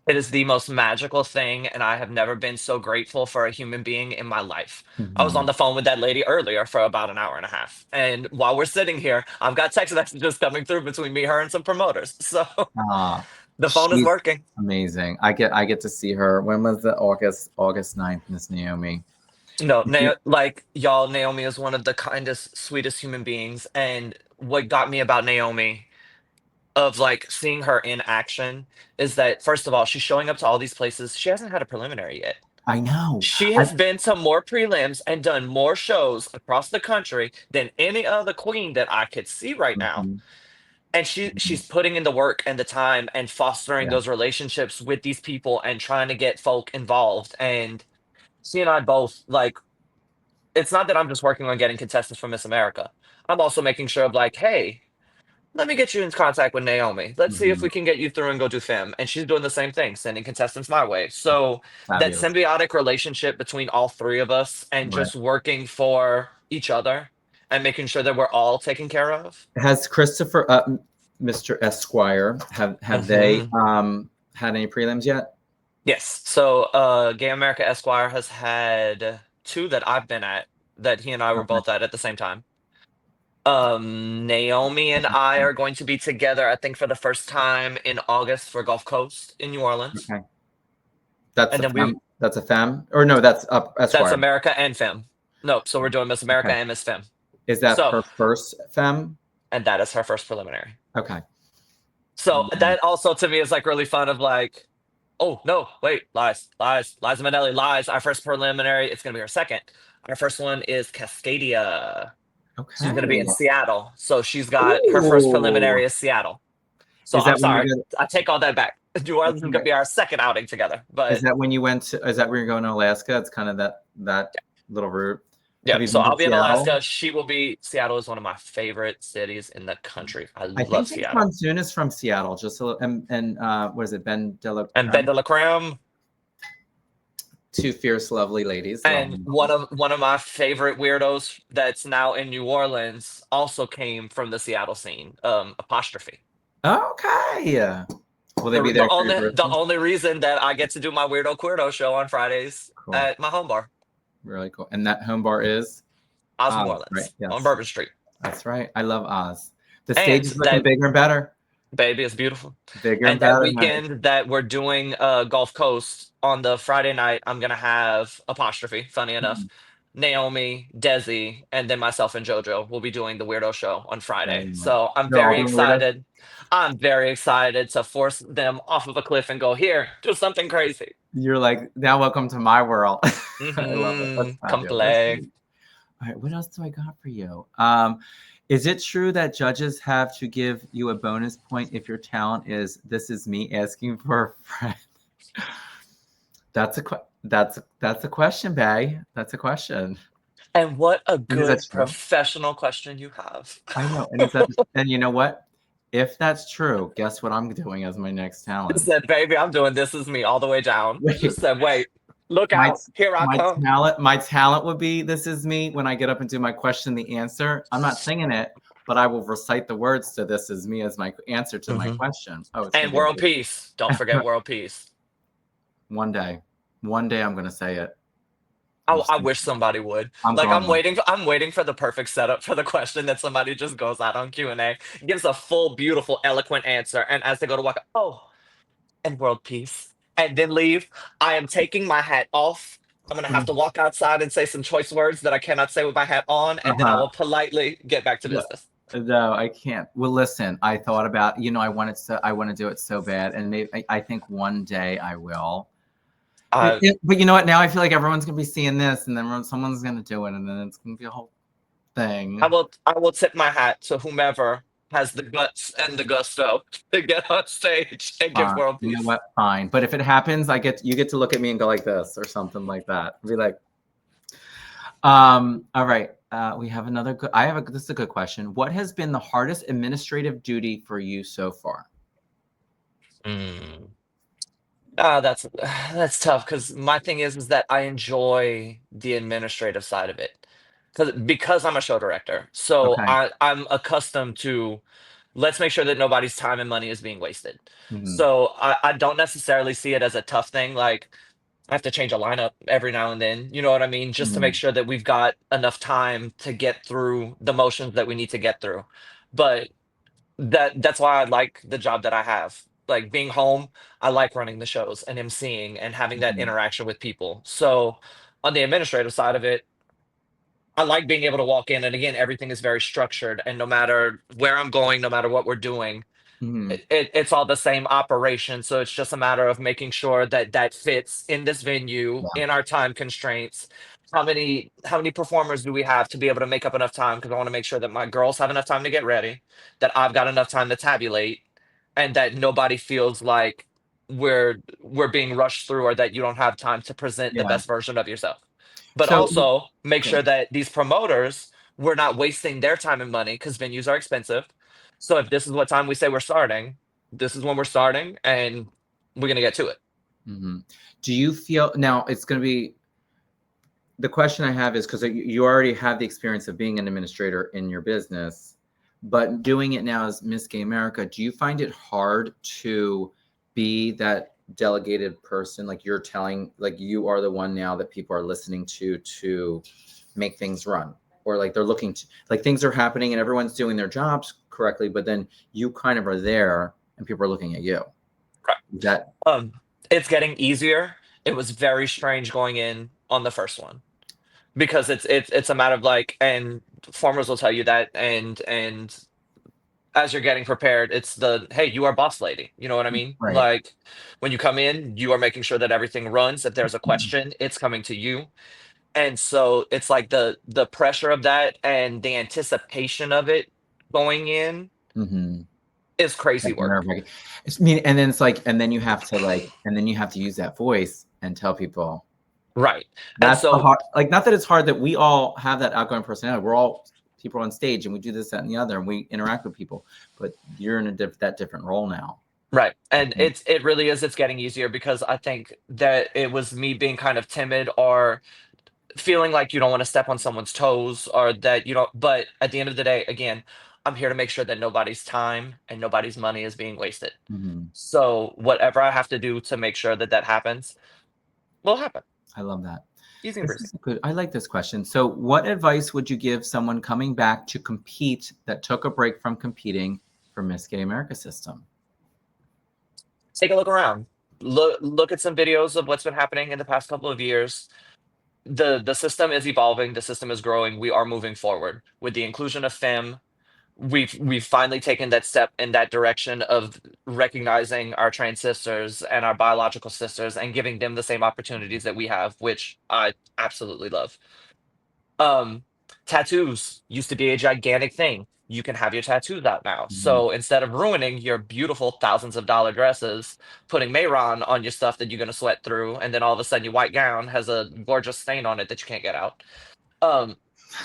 Speaker 2: It is the most magical thing, and I have never been so grateful for a human being in my life. I was on
Speaker 1: Mhm.
Speaker 2: the phone with that lady earlier for about an hour and a half. And while we're sitting here, I've got text messages coming through between me, her, and some promoters. So
Speaker 1: Ah,
Speaker 2: the phone is
Speaker 1: she's
Speaker 2: working.
Speaker 1: amazing. I get to see her. When was the August 9th, Miss Naomi?
Speaker 2: No,
Speaker 1: Yeah.
Speaker 2: like y'all, Naomi is one of the kindest, sweetest human beings. And what got me about Naomi of like seeing her in action is that first of all, she's showing up to all these places. She hasn't had a preliminary yet.
Speaker 1: I know.
Speaker 2: She
Speaker 1: I,
Speaker 2: has been to more prelims and done more shows across the country than any other queen that I could see right now.
Speaker 1: Mhm,
Speaker 2: And
Speaker 1: mhm.
Speaker 2: she's putting in the work and the time and fostering
Speaker 1: Yeah,
Speaker 2: those relationships with these people and trying to get folk involved. And she and I both like it's not that I'm just working on getting contestants for Miss America. I'm also making sure of like, hey, let me get you in contact with Naomi. Let's see if
Speaker 1: mhm.
Speaker 2: we can get you through and go do fem. And she's doing the same thing, sending contestants my way. So that
Speaker 1: Fabulous.
Speaker 2: symbiotic relationship between all three of us and
Speaker 1: Right.
Speaker 2: just working for each other and making sure that we're all taken care of.
Speaker 1: Has Christopher, Mr. Esquire, have they
Speaker 2: Hmm.
Speaker 1: had any prelims yet?
Speaker 2: Yes. So Gay America Esquire has had two that I've been at that he and I were
Speaker 1: Okay.
Speaker 2: both at the same time. Naomi and I are going to be together, I think, for the first time in August for Gulf Coast in New Orleans.
Speaker 1: Okay. That's
Speaker 2: And
Speaker 1: a
Speaker 2: then we
Speaker 1: femme. That's a femme. Or no, that's
Speaker 2: That's
Speaker 1: Esquire.
Speaker 2: America and Femme. Nope. So we're doing Miss America
Speaker 1: Okay.
Speaker 2: and Miss Femme.
Speaker 1: Is that
Speaker 2: So,
Speaker 1: her first femme?
Speaker 2: and that is her first preliminary.
Speaker 1: Okay.
Speaker 2: So
Speaker 1: Mhm.
Speaker 2: that also to me is like really fun of like, oh no, wait, Liza Minnelli, lies. Our first preliminary, it's gonna be her second. Our first one is Cascadia. She's gonna be
Speaker 1: Okay.
Speaker 2: in Seattle. So she's got her first
Speaker 1: Ooh.
Speaker 2: preliminary is Seattle. So
Speaker 1: Is
Speaker 2: I'm
Speaker 1: that when you
Speaker 2: sorry,
Speaker 1: go?
Speaker 2: I take all that back. New Orleans is gonna
Speaker 1: Okay.
Speaker 2: be our second outing together.
Speaker 1: Is
Speaker 2: But
Speaker 1: that when you went to? Is that where you're going to Alaska? It's kind of that little route.
Speaker 2: yeah,
Speaker 1: Have you
Speaker 2: so
Speaker 1: been to
Speaker 2: I'll be in
Speaker 1: Seattle?
Speaker 2: Alaska. She will be Seattle is one of my favorite cities in the country. I
Speaker 1: I
Speaker 2: love
Speaker 1: think Vince
Speaker 2: Seattle.
Speaker 1: Monsoon is from Seattle. Just a little, and what is it? Ben Dela
Speaker 2: And Ben de la Creme.
Speaker 1: Two fierce, lovely ladies. Love
Speaker 2: And
Speaker 1: them
Speaker 2: one
Speaker 1: both.
Speaker 2: of one of my favorite weirdos that's now in New Orleans also came from the Seattle scene. Apostrophe.
Speaker 1: Okay. Will they
Speaker 2: The,
Speaker 1: be
Speaker 2: the
Speaker 1: there for your
Speaker 2: only the
Speaker 1: birthday?
Speaker 2: only reason that I get to do my weirdo queerdo show on Fridays
Speaker 1: Cool.
Speaker 2: at my home bar,
Speaker 1: Really cool. And that home bar is
Speaker 2: Oz New
Speaker 1: Oz, right?
Speaker 2: Orleans on
Speaker 1: Yes.
Speaker 2: Bourbon Street.
Speaker 1: That's right. I love Oz. The stage
Speaker 2: And
Speaker 1: is looking
Speaker 2: that
Speaker 1: bigger and better.
Speaker 2: baby is beautiful.
Speaker 1: Bigger and
Speaker 2: And that
Speaker 1: better. Nice.
Speaker 2: weekend that we're doing Gulf Coast on the Friday night, I'm gonna have Apostrophe, funny enough,
Speaker 1: Mhm.
Speaker 2: Naomi, Desi, and then myself and JoJo will be doing the weirdo show on
Speaker 1: Very
Speaker 2: Friday.
Speaker 1: nice.
Speaker 2: So I'm
Speaker 1: They're all
Speaker 2: very
Speaker 1: doing weirdos.
Speaker 2: excited. I'm very excited to force them off of a cliff and go here, do something crazy.
Speaker 1: You're like, now welcome to my world. I love it. That's
Speaker 2: Come
Speaker 1: fabulous. That's
Speaker 2: play.
Speaker 1: sweet. All right, what else do I got for you? Is it true that judges have to give you a bonus point if your talent is "this is me asking for a friend"? That's a question, Bay. That's a question.
Speaker 2: And what a
Speaker 1: And is that
Speaker 2: good
Speaker 1: true?
Speaker 2: professional question you have.
Speaker 1: I know. And is that and you know what? If that's true, guess what I'm doing as my next
Speaker 2: Just
Speaker 1: talent?
Speaker 2: said, baby, I'm doing this is me all the way down.
Speaker 1: Wait,
Speaker 2: Just said, wait, look
Speaker 1: my
Speaker 2: out, here I
Speaker 1: my
Speaker 2: come.
Speaker 1: talent would be "this is me" when I get up and do my question, the answer. I'm not singing it, but I will recite the words to "this is me" as my answer to my
Speaker 2: Mhm.
Speaker 1: question. Oh, it's gonna
Speaker 2: And
Speaker 1: be
Speaker 2: world peace. Don't forget world peace.
Speaker 1: one day. One day I'm gonna say it.
Speaker 2: I,
Speaker 1: I'm just
Speaker 2: I
Speaker 1: gonna,
Speaker 2: wish somebody would.
Speaker 1: I'm
Speaker 2: Like
Speaker 1: going on.
Speaker 2: I'm waiting for the perfect setup for the question that somebody just goes out on Q&A, gives a full, beautiful, eloquent answer, and as they go to walk, oh, and world peace, and then leave. I am taking my hat off. I'm gonna have to walk outside and say some choice words that I cannot say with my hat on, and then I
Speaker 1: Uh-huh.
Speaker 2: will politely get back to
Speaker 1: No,
Speaker 2: business.
Speaker 1: no, I can't. Well, listen, I thought about, I want to do it so bad, and maybe I think one day I will. But,
Speaker 2: Uh,
Speaker 1: but you know what? Now I feel like everyone's gonna be seeing this, and then someone's gonna do it, and then it's gonna be a whole thing.
Speaker 2: I will tip my hat to whomever has the guts and the gusto to get on stage and give world
Speaker 1: You know
Speaker 2: peace.
Speaker 1: what? Fine. But if it happens, you get to look at me and go like this or something like that. Be like, all right. We have another good. This is a good question. What has been the hardest administrative duty for you so far?
Speaker 2: Mm. That's that's tough because my thing is that I enjoy the administrative side of it because I'm a show director. So
Speaker 1: Okay.
Speaker 2: I'm accustomed to let's make sure that nobody's time and money is being wasted.
Speaker 1: Hmm.
Speaker 2: So I don't necessarily see it as a tough thing. Like I have to change a lineup every now and then. You know what I mean? Just to make
Speaker 1: Hmm.
Speaker 2: sure that we've got enough time to get through the motions that we need to get through. But that's why I like the job that I have. Like being home, I like running the shows and emceeing and having that
Speaker 1: Hmm.
Speaker 2: interaction with people. So on the administrative side of it, I like being able to walk in and again, everything is very structured and no matter where I'm going, no matter what we're doing,
Speaker 1: Hmm.
Speaker 2: it's all the same operation. So it's just a matter of making sure that that fits in this venue,
Speaker 1: Yeah.
Speaker 2: in our time constraints. How many performers do we have to be able to make up enough time? Because I want to make sure that my girls have enough time to get ready, that I've got enough time to tabulate, and that nobody feels like we're being rushed through or that you don't have time to present the
Speaker 1: Yeah.
Speaker 2: best version of yourself. But
Speaker 1: So,
Speaker 2: also make
Speaker 1: good.
Speaker 2: sure that these promoters, we're not wasting their time and money because venues are expensive. So if this is what time we say we're starting, this is when we're starting, and we're gonna get to it.
Speaker 1: Hmm. Do you feel now it's going to be the question I have is because you already have the experience of being an administrator in your business, but doing it now as Miss Gay America, do you find it hard to be that delegated person? Like you're telling, like you are the one now that people are listening to make things run, or like they're looking to, like things are happening and everyone's doing their jobs correctly, but then you kind of are there and people are looking at you.
Speaker 2: Right.
Speaker 1: Is that,
Speaker 2: It's getting easier. It was very strange going in on the first one because it's a matter of like, and farmers will tell you that, and as you're getting prepared, it's the hey, you are boss lady. You know what I mean?
Speaker 1: right?
Speaker 2: Like when you come in, you are making sure that everything runs. If there's a question, it's coming to you. And so it's like the pressure of that and the anticipation of it going in
Speaker 1: Mm-hmm.
Speaker 2: is crazy
Speaker 1: Like
Speaker 2: work.
Speaker 1: nerve-wracking. I mean, and then it's like, and then you have to like, and then you have to use that voice and tell people
Speaker 2: Right. And
Speaker 1: that's the
Speaker 2: so
Speaker 1: hard. Like, not that it's hard that we all have that outgoing personality. We're all people on stage, and we do this, that, and the other, and we interact with people. But you're in that different role now.
Speaker 2: right. And
Speaker 1: Mhm.
Speaker 2: it really is it's getting easier because I think that it was me being kind of timid or feeling like you don't want to step on someone's toes or that you don't but at the end of the day, again, I'm here to make sure that nobody's time and nobody's money is being wasted.
Speaker 1: Mhm.
Speaker 2: So whatever I have to do to make sure that that happens will happen.
Speaker 1: I love that.
Speaker 2: Easy and
Speaker 1: This
Speaker 2: breezy.
Speaker 1: is good. I like this question. So, what advice would you give someone coming back to compete that took a break from competing for Miss Gay America system?
Speaker 2: Take a look around. Look at some videos of what's been happening in the past couple of years. The system is evolving, the system is growing, we are moving forward. With the inclusion of FEM, we've finally taken that step in that direction of recognizing our trans sisters and our biological sisters and giving them the same opportunities that we have, which I absolutely love. Um, Tattoos used to be a gigantic thing. You can have your tattoos out now.
Speaker 1: Mhm.
Speaker 2: So instead of ruining your beautiful thousands of dollar dresses, putting Mayron on your stuff that you're gonna sweat through, and then all of a sudden your white gown has a gorgeous stain on it that you can't get out. Um,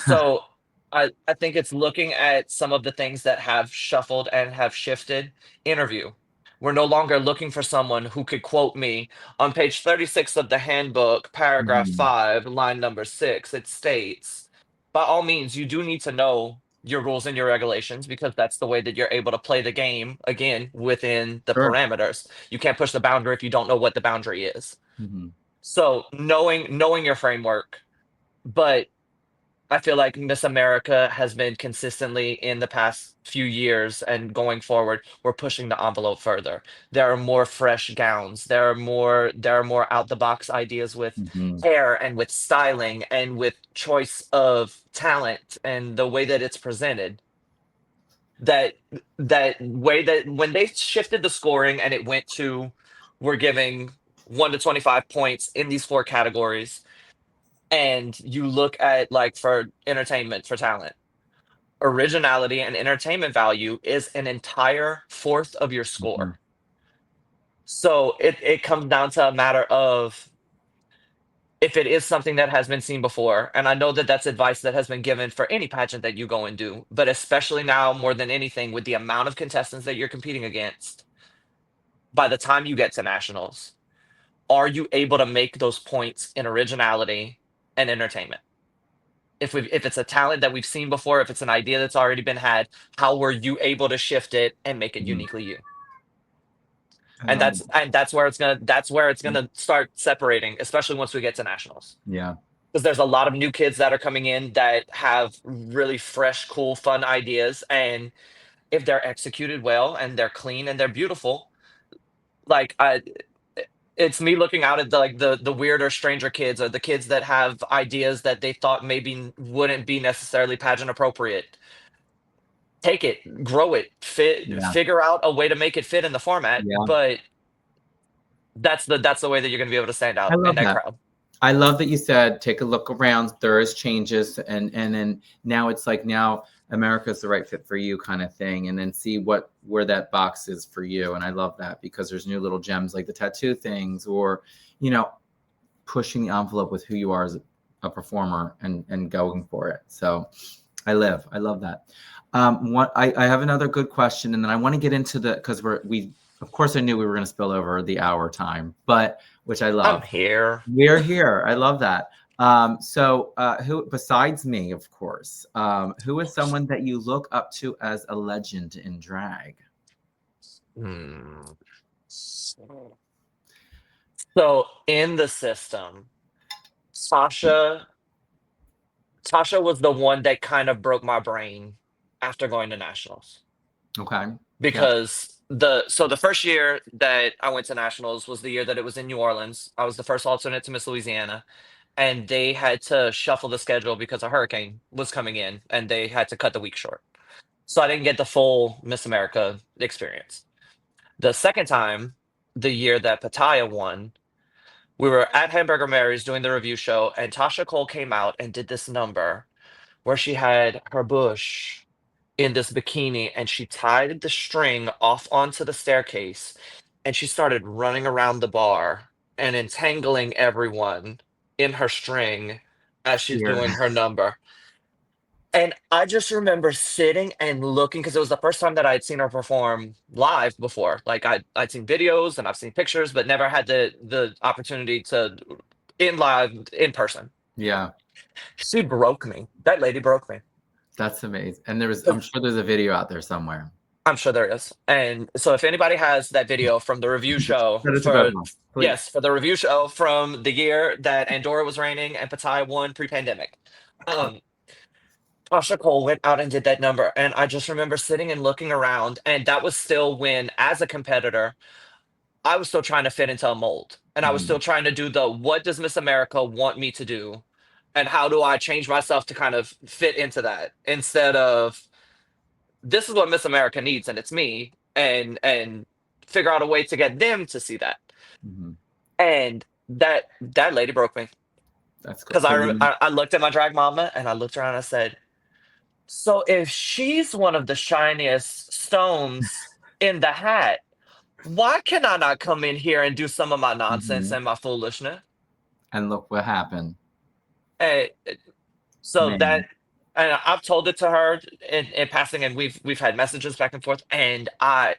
Speaker 2: so I think it's looking at some of the things that have shuffled and have shifted. Interview. We're no longer looking for someone who could quote me on page 36 of the handbook, paragraph
Speaker 1: Mhm.
Speaker 2: 5, line number 6. It states, by all means, you do need to know your rules and your regulations because that's the way that you're able to play the game again within the
Speaker 1: Sure.
Speaker 2: parameters. You can't push the boundary if you don't know what the boundary is.
Speaker 1: Mhm.
Speaker 2: So knowing your framework, but I feel like Miss America has been consistently in the past few years and going forward, we're pushing the envelope further. There are more fresh gowns. There are more out the box ideas with
Speaker 1: Mhm.
Speaker 2: hair and with styling and with choice of talent and the way that it's presented. That that way that when they shifted the scoring and it went to we're giving 1 to 25 points in these 4 categories and you look at like for entertainment for talent originality and entertainment value is an entire fourth of your
Speaker 1: Mhm.
Speaker 2: score. So it comes down to a matter of if it is something that has been seen before, and I know that that's advice that has been given for any pageant that you go and do, but especially now more than anything with the amount of contestants that you're competing against by the time you get to nationals, are you able to make those points in originality and entertainment? If it's a talent that we've seen before, if it's an idea that's already been had, how were you able to shift it and make it
Speaker 1: Mhm.
Speaker 2: uniquely you?
Speaker 1: I
Speaker 2: And
Speaker 1: love
Speaker 2: that's where it's
Speaker 1: it.
Speaker 2: gonna start separating, especially once we get to nationals.
Speaker 1: Yeah.
Speaker 2: Because there's a lot of new kids that are coming in that have really fresh, cool, fun ideas, and if they're executed well and they're clean and they're beautiful, like it's me looking out at the weirder, stranger kids, or the kids that have ideas that they thought maybe wouldn't be necessarily pageant appropriate. Take it, grow it,
Speaker 1: Yeah.
Speaker 2: figure out a way to make it fit in the format,
Speaker 1: Yeah.
Speaker 2: but that's the way that you're gonna be able to stand
Speaker 1: I
Speaker 2: out in
Speaker 1: love
Speaker 2: that
Speaker 1: that.
Speaker 2: crowd.
Speaker 1: I love that you said take a look around. There is changes, and then now it's like now America's the right fit for you kind of thing, and then see where that box is for you. And I love that because there's new little gems like the tattoo things, or you know, pushing the envelope with who you are as a performer and going for it. So I love that. What I have another good question, and then I want to get into the because we of course I knew we were going to spill over the hour time, but which I
Speaker 2: I'm
Speaker 1: love.
Speaker 2: here.
Speaker 1: We're here. I love that. So, who besides me, of course, who is someone that you look up to as a legend in drag?
Speaker 2: Hmm. So in the system, Sasha Tasha was the one that kind of broke my brain after going to nationals.
Speaker 1: Okay. Yeah.
Speaker 2: Because the first year that I went to nationals was the year that it was in New Orleans. I was the first alternate to Miss Louisiana, and they had to shuffle the schedule because a hurricane was coming in, and they had to cut the week short. So I didn't get the full Miss America experience. The second time, the year that Pattaya won, we were at Hamburger Mary's doing the review show, and Tasha Cole came out and did this number where she had her bush in this bikini, and she tied the string off onto the staircase, and she started running around the bar and entangling everyone in her string as she's
Speaker 1: Weird.
Speaker 2: doing her number. And I just remember sitting and looking because it was the first time that I had seen her perform live before. Like I'd seen videos and I've seen pictures, but never had the opportunity to in live in person.
Speaker 1: Yeah.
Speaker 2: She broke me. That lady broke me.
Speaker 1: That's amazing. And I'm sure there's a video out there somewhere.
Speaker 2: I'm sure there is. And so if anybody has that video from the review show
Speaker 1: Send it to both of us, please.
Speaker 2: for the review show from the year that Andorra was reigning and Pattaya won pre-pandemic. Um, Tasha Cole went out and did that number. And I just remember sitting and looking around. And that was still when, as a competitor, I was still trying to fit into a mold. And I was
Speaker 1: Mhm.
Speaker 2: still trying to do the what does Miss America want me to do? And how do I change myself to kind of fit into that instead of this is what Miss America needs, and it's me, and figure out a way to get them to see that.
Speaker 1: Mhm.
Speaker 2: And that lady broke me
Speaker 1: That's cool.
Speaker 2: because
Speaker 1: So you,
Speaker 2: I looked at my drag mama and I looked around and I said, so if she's one of the shiniest stones in the hat, why can I not come in here and do some of my nonsense
Speaker 1: mhm.
Speaker 2: and my foolishness?
Speaker 1: And look what happened,
Speaker 2: And so that,
Speaker 1: man.
Speaker 2: and I've told it to her in passing, and we've had messages back and forth, and I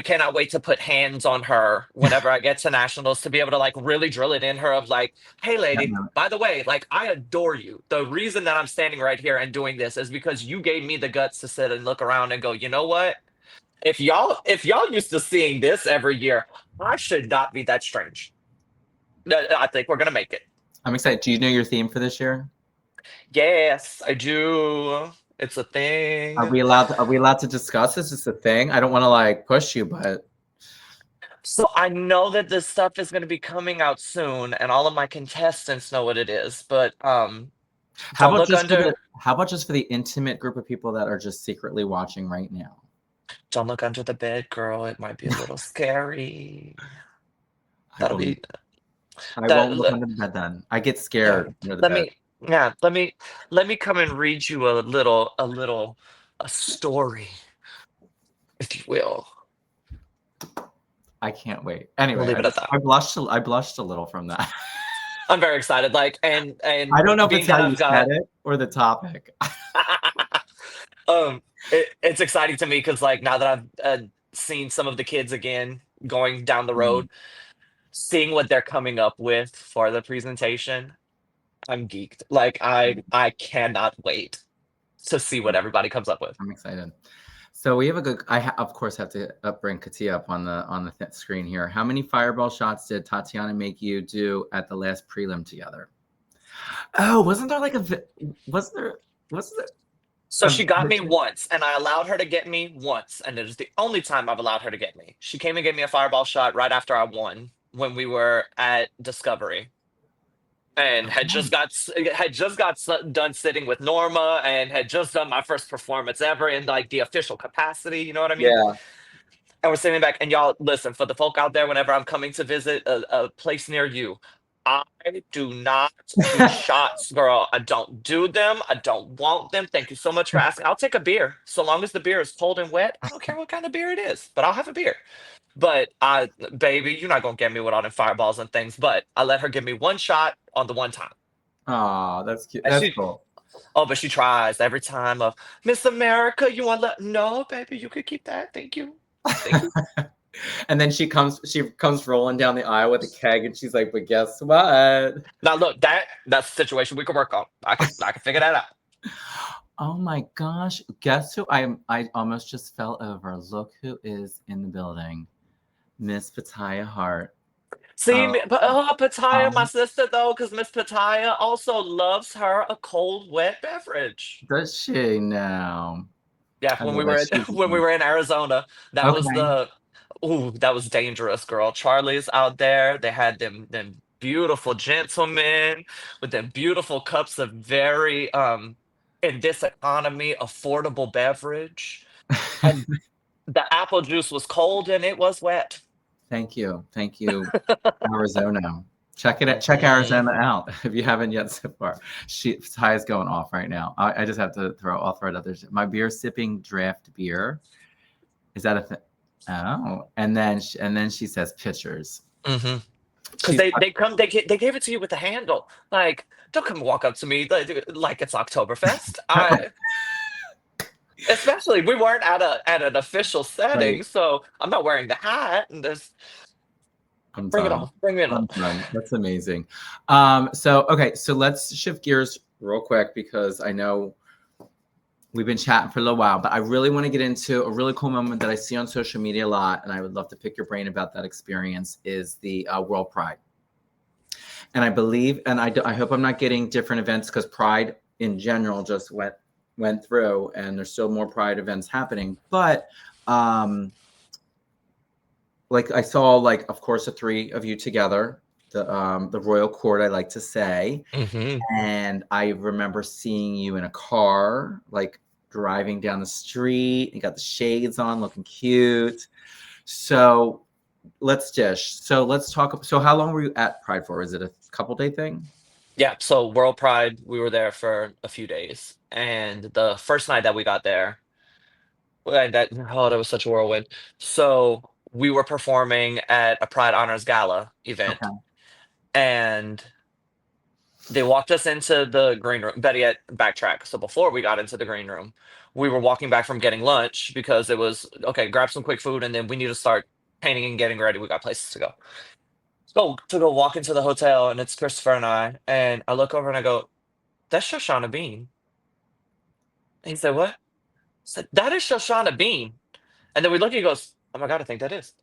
Speaker 2: cannot wait to put hands on her whenever I get to nationals to be able to like really drill it in her of like, hey
Speaker 1: Yeah,
Speaker 2: lady,
Speaker 1: no,
Speaker 2: by the way, like I adore you. The reason that I'm standing right here and doing this is because you gave me the guts to sit and look around and go, you know what? If y'all used to seeing this every year, I should not be that strange. I think we're gonna make it.
Speaker 1: I'm excited. Do you know your theme for this year?
Speaker 2: Yes, I do. It's a thing.
Speaker 1: Are we allowed to discuss this? Is a thing? I don't want to like push you, but
Speaker 2: So I know that this stuff is going to be coming out soon, and all of my contestants know what it is. But
Speaker 1: how
Speaker 2: don't
Speaker 1: about
Speaker 2: look
Speaker 1: just for
Speaker 2: under
Speaker 1: the intimate group of people that are just secretly watching right now?
Speaker 2: don't look under the bed, girl. It might be a little scary.
Speaker 1: I
Speaker 2: That'll
Speaker 1: won't.
Speaker 2: be
Speaker 1: I
Speaker 2: that.
Speaker 1: won't look under the bed then. I get
Speaker 2: Yeah.
Speaker 1: scared under the
Speaker 2: Let
Speaker 1: bed.
Speaker 2: me. Yeah. Let me come and read you a story, if you will.
Speaker 1: I can't wait.
Speaker 2: We'll
Speaker 1: Anyway,
Speaker 2: leave it at that.
Speaker 1: I blushed a little from that.
Speaker 2: I'm very excited. Like
Speaker 1: I don't know if
Speaker 2: being
Speaker 1: it's
Speaker 2: that
Speaker 1: how you
Speaker 2: I've
Speaker 1: said
Speaker 2: got
Speaker 1: it or the topic.
Speaker 2: um it's exciting to me because like now that I've seen some of the kids again going down the
Speaker 1: Mhm.
Speaker 2: road, seeing what they're coming up with for the presentation, I'm geeked. Like I cannot wait to see what everybody comes up with.
Speaker 1: I'm excited. So we have a good. Of course have to bring Katia up on the screen here. How many fireball shots did Tatiana make you do at the last prelim together? Oh, wasn't there like a? Wasn't there? Wasn't there?
Speaker 2: So she got me once, and I allowed her to get me once, and it is the only time I've allowed her to get me. She came and gave me a fireball shot right after I won when we were at Discovery, and had just got done sitting with Norma, and had just done my first performance ever in like the official capacity. You know what I mean?
Speaker 1: Yeah.
Speaker 2: And we're sitting back, and y'all listen for the folk out there. Whenever I'm coming to visit a place near you, I do not do shots, girl. I don't do them. I don't want them. Thank you so much for asking. I'll take a beer, so long as the beer is cold and wet. I don't care what kind of beer it is, but I'll have a beer. But baby, you're not gonna get me with all them fireballs and things. But I let her give me one shot on the one time.
Speaker 1: Oh, that's cute.
Speaker 2: And
Speaker 1: That's
Speaker 2: she,
Speaker 1: cool.
Speaker 2: oh, but she tries every time of Miss America. You want to let? No, baby, you could keep that. Thank you. Thank you.
Speaker 1: And then she comes rolling down the aisle with a keg, and she's like, "But guess what?"
Speaker 2: Now look, that's a situation we can work on. I can figure that out.
Speaker 1: Oh my gosh! Guess who I almost just fell over. Look who is in the building, Miss Pataya Hart.
Speaker 2: See,
Speaker 1: Oh,
Speaker 2: but Pataya, my sister though, because Miss Pataya also loves her a cold, wet beverage.
Speaker 1: does she now?
Speaker 2: Yeah,
Speaker 1: I
Speaker 2: when
Speaker 1: love
Speaker 2: we were
Speaker 1: it.
Speaker 2: in, when we were in Arizona, that was
Speaker 1: Okay.
Speaker 2: the that was dangerous, girl. Charlie's out there. They had them beautiful gentlemen with them beautiful cups of very in this economy affordable beverage. And the apple juice was cold and it was wet.
Speaker 1: Thank you, Arizona. Check
Speaker 2: Mhm.
Speaker 1: Arizona out if you haven't yet so far. Ty's going off right now. I just have to throw it out there. My beer sipping draft beer. Is that a thing? Oh, and then she says pictures.
Speaker 2: Mhm. Because
Speaker 1: She's
Speaker 2: they gave it to you with the handle. Like, don't come walk up to me like it's Oktoberfest. Especially we weren't at an official
Speaker 1: right.
Speaker 2: setting, so I'm not wearing the hat and this.
Speaker 1: I'm
Speaker 2: Bring it
Speaker 1: done.
Speaker 2: on, bring me on.
Speaker 1: I'm done. That's amazing. Okay, so let's shift gears real quick because I know we've been chatting for a little while, but I really want to get into a really cool moment that I see on social media a lot, and I would love to pick your brain about that experience. Is the World Pride, and I believe, and I hope I'm not getting different events because Pride in general just went through, and there's still more Pride events happening, but like I saw, like of course the three of you together, the royal court, I like to say,
Speaker 2: Hmm.
Speaker 1: and I remember seeing you in a car, like driving down the street. You got the shades on, looking cute. So let's dish. So let's talk. So how long were you at Pride for? Is it a couple day thing?
Speaker 2: Yeah, so World Pride, we were there for a few days, and the first night that we got there, well, that was such a whirlwind. So we were performing at a Pride Honors Gala event,
Speaker 1: Okay.
Speaker 2: and they walked us into the green room. Better yet, backtrack. So before we got into the green room, we were walking back from getting lunch because it was okay, grab some quick food, and then we need to start painting and getting ready. We got places to go. So to go walk into the hotel, and it's Christopher and I look over and I go, "That's Shoshana Bean." And he said, "What?" I said, "That is Shoshana Bean." And then we look and he goes, "Oh my God, I think that is."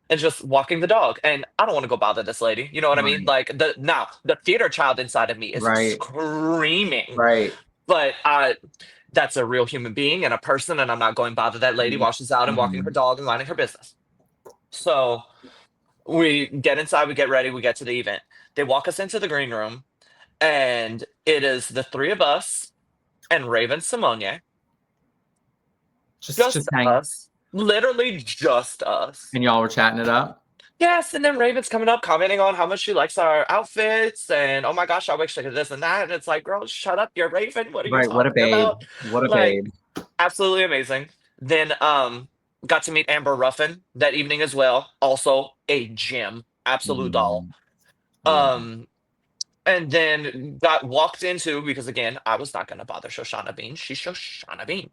Speaker 2: And just walking the dog. And I don't want to go bother this lady. You know what I mean?
Speaker 1: Right.
Speaker 2: Like the theater child inside of me is
Speaker 1: Right.
Speaker 2: screaming.
Speaker 1: Right.
Speaker 2: But that's a real human being and a person, and I'm not going to bother that lady while she's out and walking her
Speaker 1: Mhm.
Speaker 2: dog and minding her business. So we get inside, we get ready, we get to the event. They walk us into the green room, and it is the three of us and Raven Simone.
Speaker 1: Just
Speaker 2: Just
Speaker 1: hang.
Speaker 2: us. Literally just us.
Speaker 1: And y'all were chatting it up.
Speaker 2: Yes, and then Raven's coming up commenting on how much she likes our outfits and oh my gosh, I wish I could this and that. And it's like, girl, shut up, you're Raven. What are you
Speaker 1: Right. What a
Speaker 2: talking
Speaker 1: babe.
Speaker 2: about?
Speaker 1: What a
Speaker 2: Like,
Speaker 1: babe.
Speaker 2: absolutely amazing. Then got to meet Amber Ruffin that evening as well. Also a gem. Absolute doll.
Speaker 1: Mhm. Yeah.
Speaker 2: Um and then got walked into because again, I was not gonna bother Shoshana Bean. She's Shoshana Bean.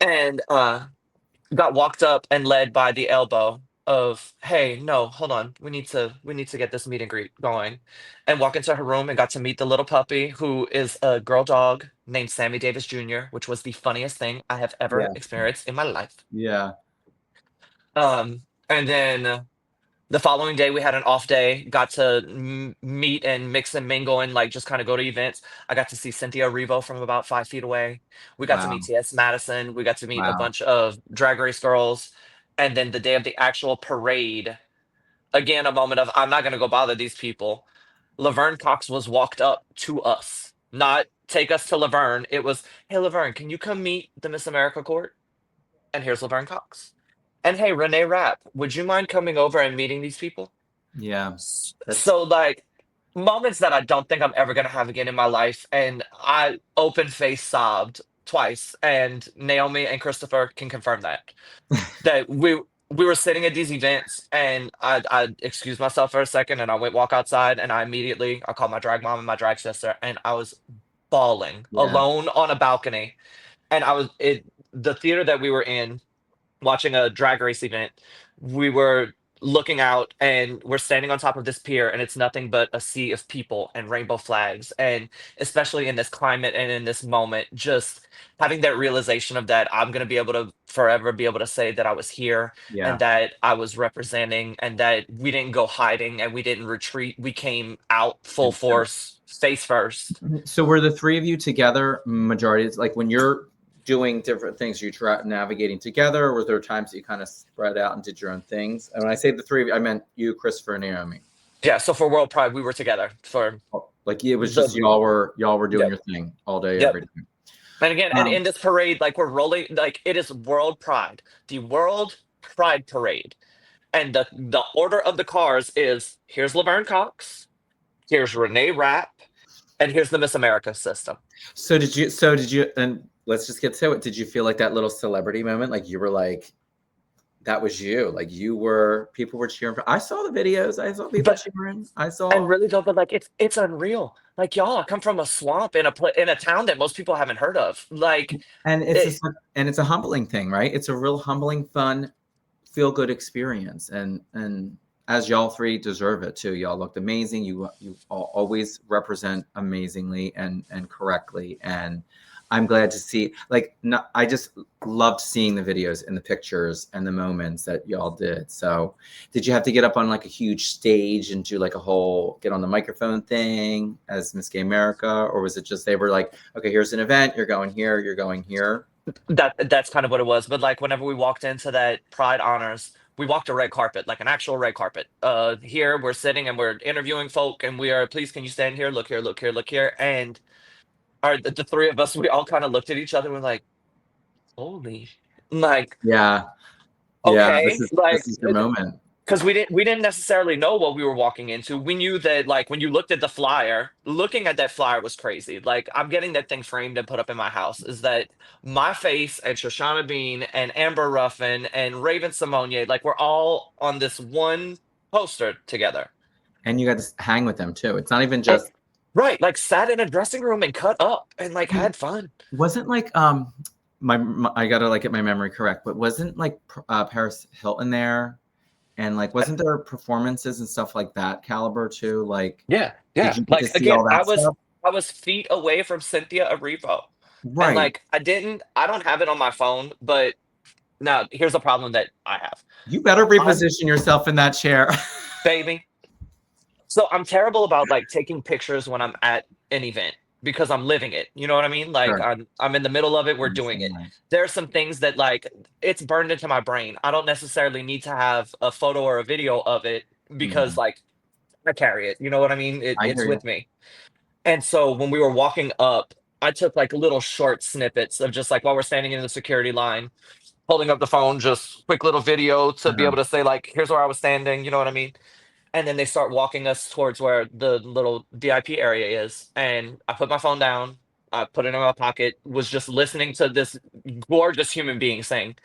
Speaker 2: And got walked up and led by the elbow of, hey, no, hold on, we need to get this meet and greet going, and walk into her room and got to meet the little puppy who is a girl dog named Sammy Davis Jr., which was the funniest thing I have ever
Speaker 1: Yeah.
Speaker 2: experienced in my life.
Speaker 1: Yeah.
Speaker 2: And then the following day we had an off day, got to meet and mix and mingle and like just kind of go to events. I got to see Cynthia Erivo from about 5 feet away. We got to meet
Speaker 1: Wow.
Speaker 2: TS Madison. We got to meet a
Speaker 1: Wow.
Speaker 2: bunch of drag race girls. And then the day of the actual parade, again, a moment of, I'm not going to go bother these people. Laverne Cox was walked up to us, not take us to Laverne. It was, hey, Laverne, can you come meet the Miss America court? And here's Laverne Cox. And hey, Renee Rapp, would you mind coming over and meeting these people?
Speaker 1: Yeah. That's
Speaker 2: So, like, moments that I don't think I'm ever going to have again in my life. And I open face sobbed twice. And Naomi and Christopher can confirm that we were sitting at these events, and I excused myself for a second, and I went walk outside, and I called my drag mom and my drag sister, and I was bawling
Speaker 1: yeah.
Speaker 2: alone on a balcony, and I was it the theater that we were in watching a drag race event. We were looking out and we're standing on top of this pier, and it's nothing but a sea of people and rainbow flags. And especially in this climate and in this moment, just having that realization of that I'm going to be able to forever be able to say that I was here and
Speaker 1: Yeah.
Speaker 2: that I was representing and that we didn't go hiding and we didn't retreat. We came out full
Speaker 1: And so
Speaker 2: force, face first.
Speaker 1: so were the three of you together majority? It's like when you're doing different things, you try navigating together, or was there times that you kind of spread out and did your own things? And when I say the three of you, I meant you, Christopher, and Naomi.
Speaker 2: Yeah, so for World Pride, we were together for
Speaker 1: Like it was just
Speaker 2: the
Speaker 1: y'all were doing
Speaker 2: yep.
Speaker 1: your thing all day,
Speaker 2: Yep.
Speaker 1: every day.
Speaker 2: And again, and
Speaker 1: Um,
Speaker 2: in this parade, like we're rolling, like it is World Pride, the World Pride Parade, and the order of the cars is here's Laverne Cox, here's Renee Rapp, and here's the Miss America system.
Speaker 1: so did you, and let's just get to it. Did you feel like that little celebrity moment? Like you were like, that was you. Like you were, people were cheering for. I saw the videos. I saw people
Speaker 2: But
Speaker 1: cheering. I
Speaker 2: and
Speaker 1: saw,
Speaker 2: really though, but like it's unreal. Like y'all, I come from a swamp in a town that most people haven't heard of. Like
Speaker 1: and it's
Speaker 2: it,
Speaker 1: just, and it's a humbling thing, right? It's a real humbling, fun, feel good experience. And as y'all three deserve it too. Y'all looked amazing. You always represent amazingly and correctly. And I'm glad to see, like, not, I just loved seeing the videos and the pictures and the moments that y'all did. So did you have to get up on like a huge stage and do like a whole get on the microphone thing as Miss Gay America? Or was it just they were like, okay, here's an event, you're going here, you're going here?
Speaker 2: that's kind of what it was. But like whenever we walked into that Pride honors, we walked a red carpet, like an actual red carpet. Here we're sitting and we're interviewing folk, and we are, please, can you stand here? Look here, look here, look here. And the three of us, we all kind of looked at each other. And we're like, holy, like
Speaker 1: Yeah. Yeah.
Speaker 2: okay,
Speaker 1: This
Speaker 2: like
Speaker 1: is your moment.
Speaker 2: because we didn't necessarily know what we were walking into. We knew that like when you looked at the flyer, looking at that flyer was crazy. Like I'm getting that thing framed and put up in my house. Is that my face and Shoshana Bean and Amber Ruffin and Raven Simonier, like we're all on this one poster together.
Speaker 1: And you got to hang with them too. It's not even
Speaker 2: And-
Speaker 1: just,
Speaker 2: right, like sat in a dressing room and cut up and like had fun.
Speaker 1: wasn't like my I gotta like get my memory correct, but wasn't like Paris Hilton there, and like wasn't there performances and stuff like that caliber too? Like,
Speaker 2: Yeah,
Speaker 1: did
Speaker 2: yeah.
Speaker 1: you get to
Speaker 2: Like
Speaker 1: see
Speaker 2: again,
Speaker 1: all that stuff?
Speaker 2: I was feet away from Cynthia Erivo. And
Speaker 1: Right.
Speaker 2: like I don't have it on my phone, but now here's the problem that I have.
Speaker 1: You better
Speaker 2: I'm
Speaker 1: reposition yourself in that chair.
Speaker 2: baby. So I'm terrible about like taking pictures when I'm at an event because I'm living it. You know what I mean? Like
Speaker 1: Sure.
Speaker 2: I'm in the middle of it,
Speaker 1: I
Speaker 2: we're doing
Speaker 1: understand
Speaker 2: it.
Speaker 1: that.
Speaker 2: There are some things that like it's burned into my brain. I don't necessarily need to have a photo or a video of it because
Speaker 1: Mhm.
Speaker 2: like I carry it. You know what I mean?
Speaker 1: I
Speaker 2: It's
Speaker 1: hear you.
Speaker 2: with me. And so when we were walking up, I took like little short snippets of just like while we're standing in the security line, holding up the phone, just quick little video to be
Speaker 1: Uh-huh.
Speaker 2: able to say like, here's where I was standing, you know what I mean? And then they start walking us towards where the little VIP area is. And I put my phone down, I put it in my pocket, was just listening to this gorgeous human being sing.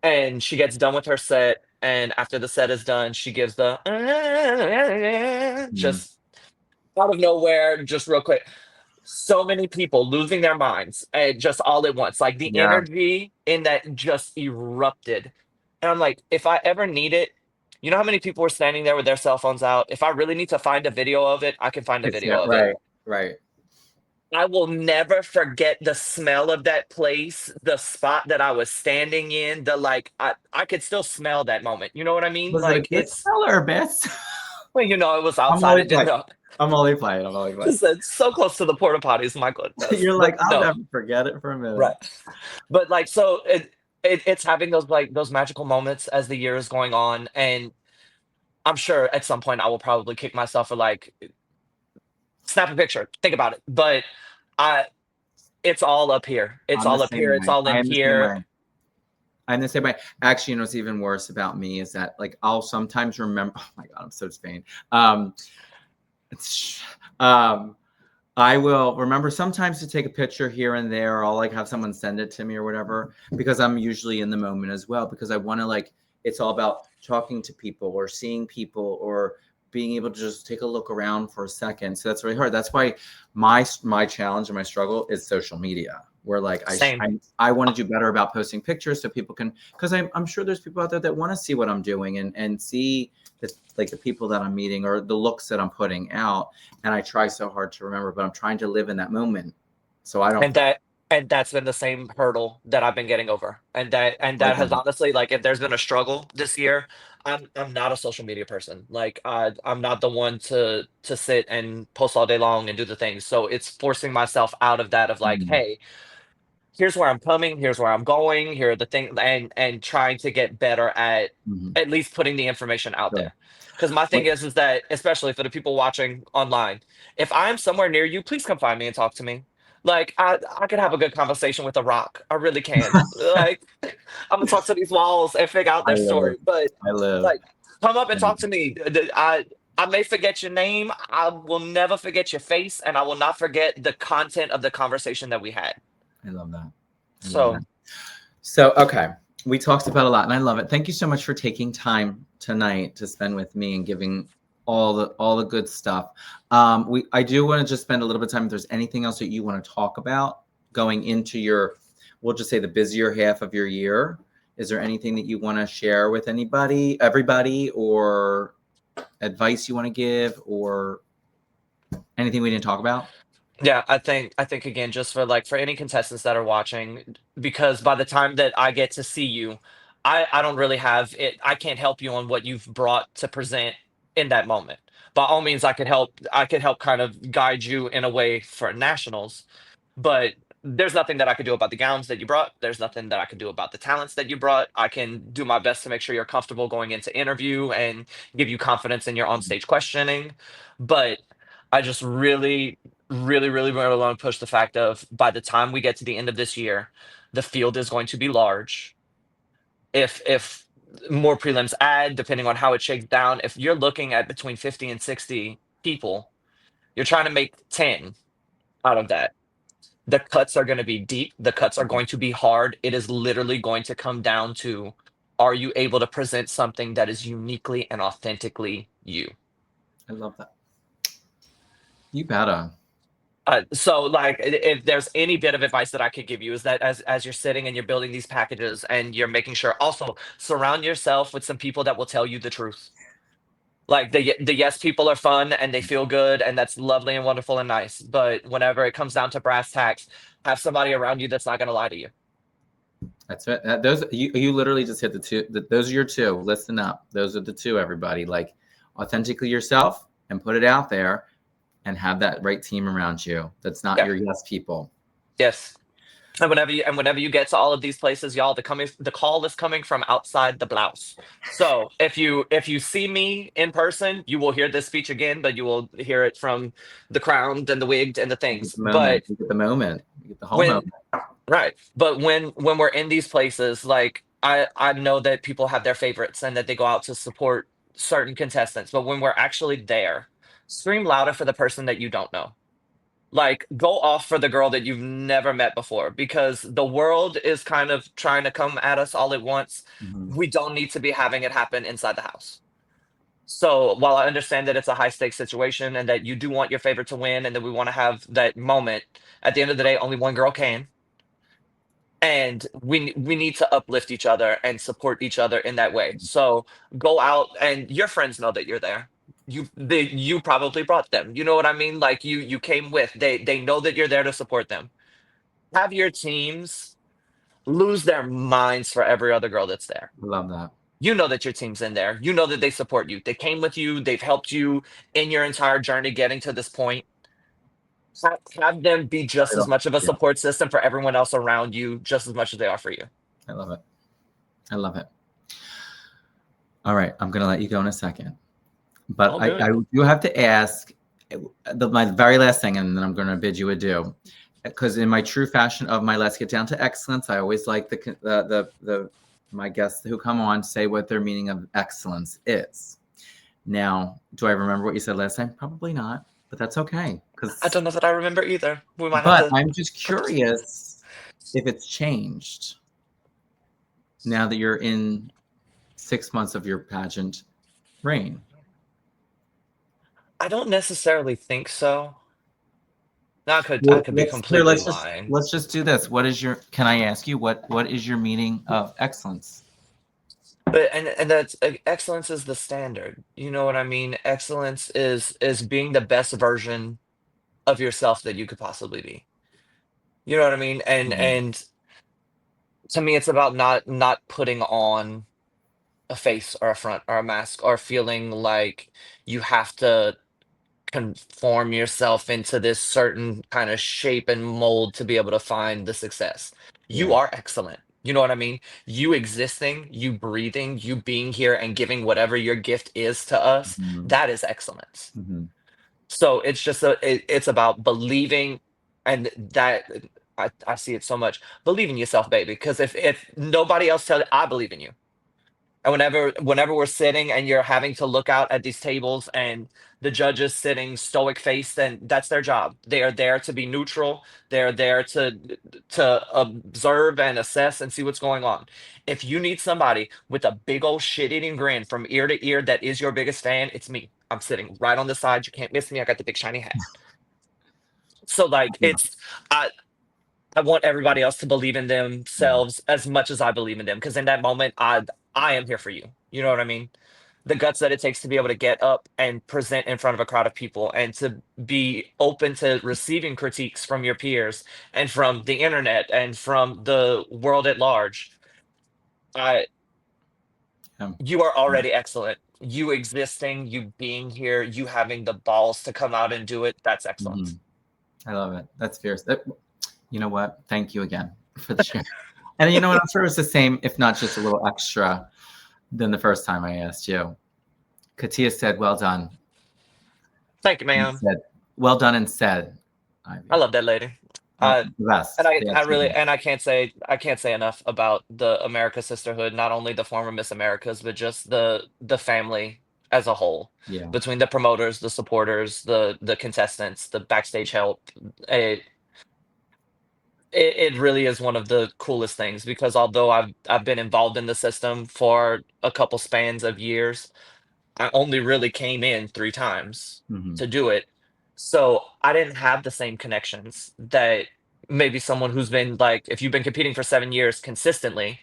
Speaker 2: And she gets done with her set. And after the set is done, she gives the
Speaker 1: Mhm.
Speaker 2: just out of nowhere, just real quick. So many people losing their minds just all at once. Like the
Speaker 1: Yeah.
Speaker 2: energy in that just erupted. And I'm like, if I ever need it, You know how many people were standing there with their cell phones out? If I really need to find a video of it, I can find a
Speaker 1: It's
Speaker 2: video
Speaker 1: not
Speaker 2: of it.
Speaker 1: right. Right.
Speaker 2: I will never forget the smell of that place, the spot that I was standing in, the like I could still smell that moment. You know what I mean?
Speaker 1: Was it a
Speaker 2: Like
Speaker 1: good
Speaker 2: it's
Speaker 1: smell or a bad smell?
Speaker 2: well, you know, it was
Speaker 1: I'm
Speaker 2: outside.
Speaker 1: only
Speaker 2: It didn't
Speaker 1: playing.
Speaker 2: know.
Speaker 1: I'm only playing. I'm only playing.
Speaker 2: It's so close to the porta potties, my goodness.
Speaker 1: You're like,
Speaker 2: But
Speaker 1: I'll
Speaker 2: no,
Speaker 1: never forget it for a minute.
Speaker 2: right. But like so it's having those like those magical moments as the year is going on. And I'm sure at some point I will probably kick myself for like snap a picture. Think about it. But I it's all up here. It's
Speaker 1: I'm the
Speaker 2: all up
Speaker 1: same
Speaker 2: here. It's
Speaker 1: way.
Speaker 2: all
Speaker 1: I
Speaker 2: in
Speaker 1: am the same
Speaker 2: here.
Speaker 1: way. I'm the same way. Actually, you know what's even worse about me is that like I'll sometimes remember. Oh my god, I'm so Spain. It's I will remember sometimes to take a picture here and there. Or I'll like have someone send it to me or whatever because I'm usually in the moment as well because I want to like it's all about talking to people or seeing people or being able to just take a look around for a second. So that's really hard. That's why my challenge and my struggle is social media. Where like
Speaker 2: Same.
Speaker 1: I want to do better about posting pictures so people can because I'm sure there's people out there that want to see what I'm doing and see the like the people that I'm meeting or the looks that I'm putting out and I try so hard to remember, but I'm trying to live in that moment so I don't
Speaker 2: And that's been the same hurdle that I've been getting over. And that
Speaker 1: like
Speaker 2: has honestly like if there's been a struggle this year, I'm not a social media person. Like I'm not the one to sit and post all day long and do the things. So it's forcing myself out of that of like,
Speaker 1: mm,
Speaker 2: hey, here's where I'm coming, here's where I'm going, here are the things and trying to get better
Speaker 1: mhm,
Speaker 2: at least putting the information out
Speaker 1: sure.
Speaker 2: there. Because my thing
Speaker 1: What
Speaker 2: is that especially for the people watching online, if I'm somewhere near you, please come find me and talk to me. Like I could have a good conversation with a rock. I really can. Like I'm gonna talk to these walls and figure out
Speaker 1: I
Speaker 2: their
Speaker 1: live,
Speaker 2: story. But
Speaker 1: I live.
Speaker 2: like come up and talk to me. I may forget your name. I will never forget your face, and I will not forget the content of the conversation that we had.
Speaker 1: I love that. I love that.
Speaker 2: So
Speaker 1: So, okay, we talked about a lot, and I love it. Thank you so much for taking time tonight to spend with me and giving all the good stuff. I do want to just spend a little bit of time. If there's anything else that you want to talk about going into your, we'll just say the busier half of your year. Is there anything that you want to share with everybody, or advice you want to give, or anything we didn't talk about?
Speaker 2: yeah, I think again, just for like for any contestants that are watching, because by the time that I get to see you, I don't really have it. I can't help you on what you've brought to present in that moment. By all means, I could help kind of guide you in a way for nationals, but there's nothing that I could do about the gowns that you brought. There's nothing that I could do about the talents that you brought. I can do my best to make sure you're comfortable going into interview and give you confidence in your on-stage questioning. But I just really, really, really, really want to push the fact of by the time we get to the end of this year, the field is going to be large. If more prelims add, depending on how it shakes down, if you're looking at between 50 and 60 people, you're trying to make 10 out of that. The cuts are going to be deep. The cuts are going to be hard. It is literally going to come down to are you able to present something that is uniquely and authentically you?
Speaker 1: I love that. You better.
Speaker 2: So, like, if there's any bit of advice that I could give you is that as you're sitting and you're building these packages and you're making sure, also surround yourself with some people that will tell you the truth. Like the yes people are fun and they feel good and that's lovely and wonderful and nice. But whenever it comes down to brass tacks, have somebody around you that's not going to lie to you.
Speaker 1: That's it. Those you literally just hit the two. Those are your two. Listen up. Those are the two. Everybody, like authentically yourself and put it out there, and have that right team around you. That's not
Speaker 2: Yeah.
Speaker 1: your yes people.
Speaker 2: Yes. And whenever you get to all of these places, y'all, the call is coming from outside the blouse. So if you see me in person, you will hear this speech again, but you will hear it from the crowned and the wigged and the
Speaker 1: You get
Speaker 2: things.
Speaker 1: the
Speaker 2: But
Speaker 1: moment. You get the moment. You get the whole
Speaker 2: when
Speaker 1: moment.
Speaker 2: right, but when we're in these places, like I know that people have their favorites and that they go out to support certain contestants, but when we're actually there, scream louder for the person that you don't know. Like, go off for the girl that you've never met before because the world is kind of trying to come at us all at once.
Speaker 1: Mhm.
Speaker 2: We don't need to be having it happen inside the house. So, while I understand that it's a high stakes situation and that you do want your favorite to win and that we want to have that moment, at the end of the day, only one girl can. and we need to uplift each other and support each other in that way. So go out, and your friends know that you're there. You probably brought them. You know what I mean? Like you came with. They know that you're there to support them. Have your teams lose their minds for every other girl that's there.
Speaker 1: I love that.
Speaker 2: You know that your team's in there. You know that they support you. They came with you. They've helped you in your entire journey getting to this point. Have them be just as much of a
Speaker 1: Yeah,
Speaker 2: support system for everyone else around you, just as much as they are for you.
Speaker 1: I love it. I love it. All right, I'm gonna let you go in a second, but
Speaker 2: All
Speaker 1: I
Speaker 2: good.
Speaker 1: do have to ask my very last thing, and then I'm gonna bid you adieu. Because in my true fashion of my Let's Get Down to Excellence, I always like the my guests who come on say what their meaning of excellence is. Now, do I remember what you said last time? Probably not, but that's okay.
Speaker 2: I don't know that I remember either. We might have
Speaker 1: But
Speaker 2: to
Speaker 1: I'm just
Speaker 2: practice.
Speaker 1: curious if it's changed now that you're in 6 months of your pageant reign.
Speaker 2: I don't necessarily think so. No, I
Speaker 1: Well,
Speaker 2: could be
Speaker 1: here,
Speaker 2: completely lying.
Speaker 1: let's just do this. What is your? Can I ask you what is your meaning of excellence?
Speaker 2: But and that's excellence is the standard. You know what I mean? Excellence is being the best version of yourself that you could possibly be. You know what I mean?
Speaker 1: Mhm.
Speaker 2: And to me it's about not putting on a face or a front or a mask or feeling like you have to conform yourself into this certain kind of shape and mold to be able to find the success. You
Speaker 1: Yeah.
Speaker 2: are excellent. You know what I mean? You existing, you breathing, you being here and giving whatever your gift is to us,
Speaker 1: Mhm.
Speaker 2: that is excellence.
Speaker 1: Mhm.
Speaker 2: So it's just it's about believing, and that I see it so much. Believe in yourself, baby. Because if nobody else tells, I believe in you. And whenever we're sitting and you're having to look out at these tables and the judges sitting stoic faced, then that's their job. They are there to be neutral. They're there to observe and assess and see what's going on. If you need somebody with a big old shit-eating grin from ear to ear that is your biggest fan, it's me. I'm sitting right on the side. You can't miss me. I got the big shiny hat. So like
Speaker 1: Yeah.
Speaker 2: I I want everybody else to believe in
Speaker 1: Yeah.
Speaker 2: themselves as much as I believe in them. Because in that moment, I am here for you. You know what I mean? The guts that it takes to be able to get up and present in front of a crowd of people and to be open to receiving critiques from your peers and from the internet and from the world at large. I
Speaker 1: Yeah.
Speaker 2: You are already excellent. You existing, you being here, you having the balls to come out and do it, that's excellent.
Speaker 1: Mhm. I love it. That's fierce. You know what? Thank you again for the share. And you know what? I'm sure it's the same, if not just a little extra than the first time I asked you. Katia said, "Well done,"
Speaker 2: Thank you,
Speaker 1: and
Speaker 2: ma'am.
Speaker 1: said, "Well done," and said,
Speaker 2: I
Speaker 1: "Ivy."
Speaker 2: love that lady.
Speaker 1: The
Speaker 2: And
Speaker 1: best. They
Speaker 2: I really,
Speaker 1: absolutely.
Speaker 2: and I can't say enough about the America Sisterhood, not only the former Miss Americas, but just the family as a whole.
Speaker 1: Yeah.
Speaker 2: Between the promoters, the supporters, the contestants, the backstage help. It, it really is one of the coolest things because although I've been involved in the system for a couple spans of years, I only really came in 3 times
Speaker 1: Hmm.
Speaker 2: to do it. So I didn't have the same connections that maybe someone who's been like, if you've been competing for 7 years consistently,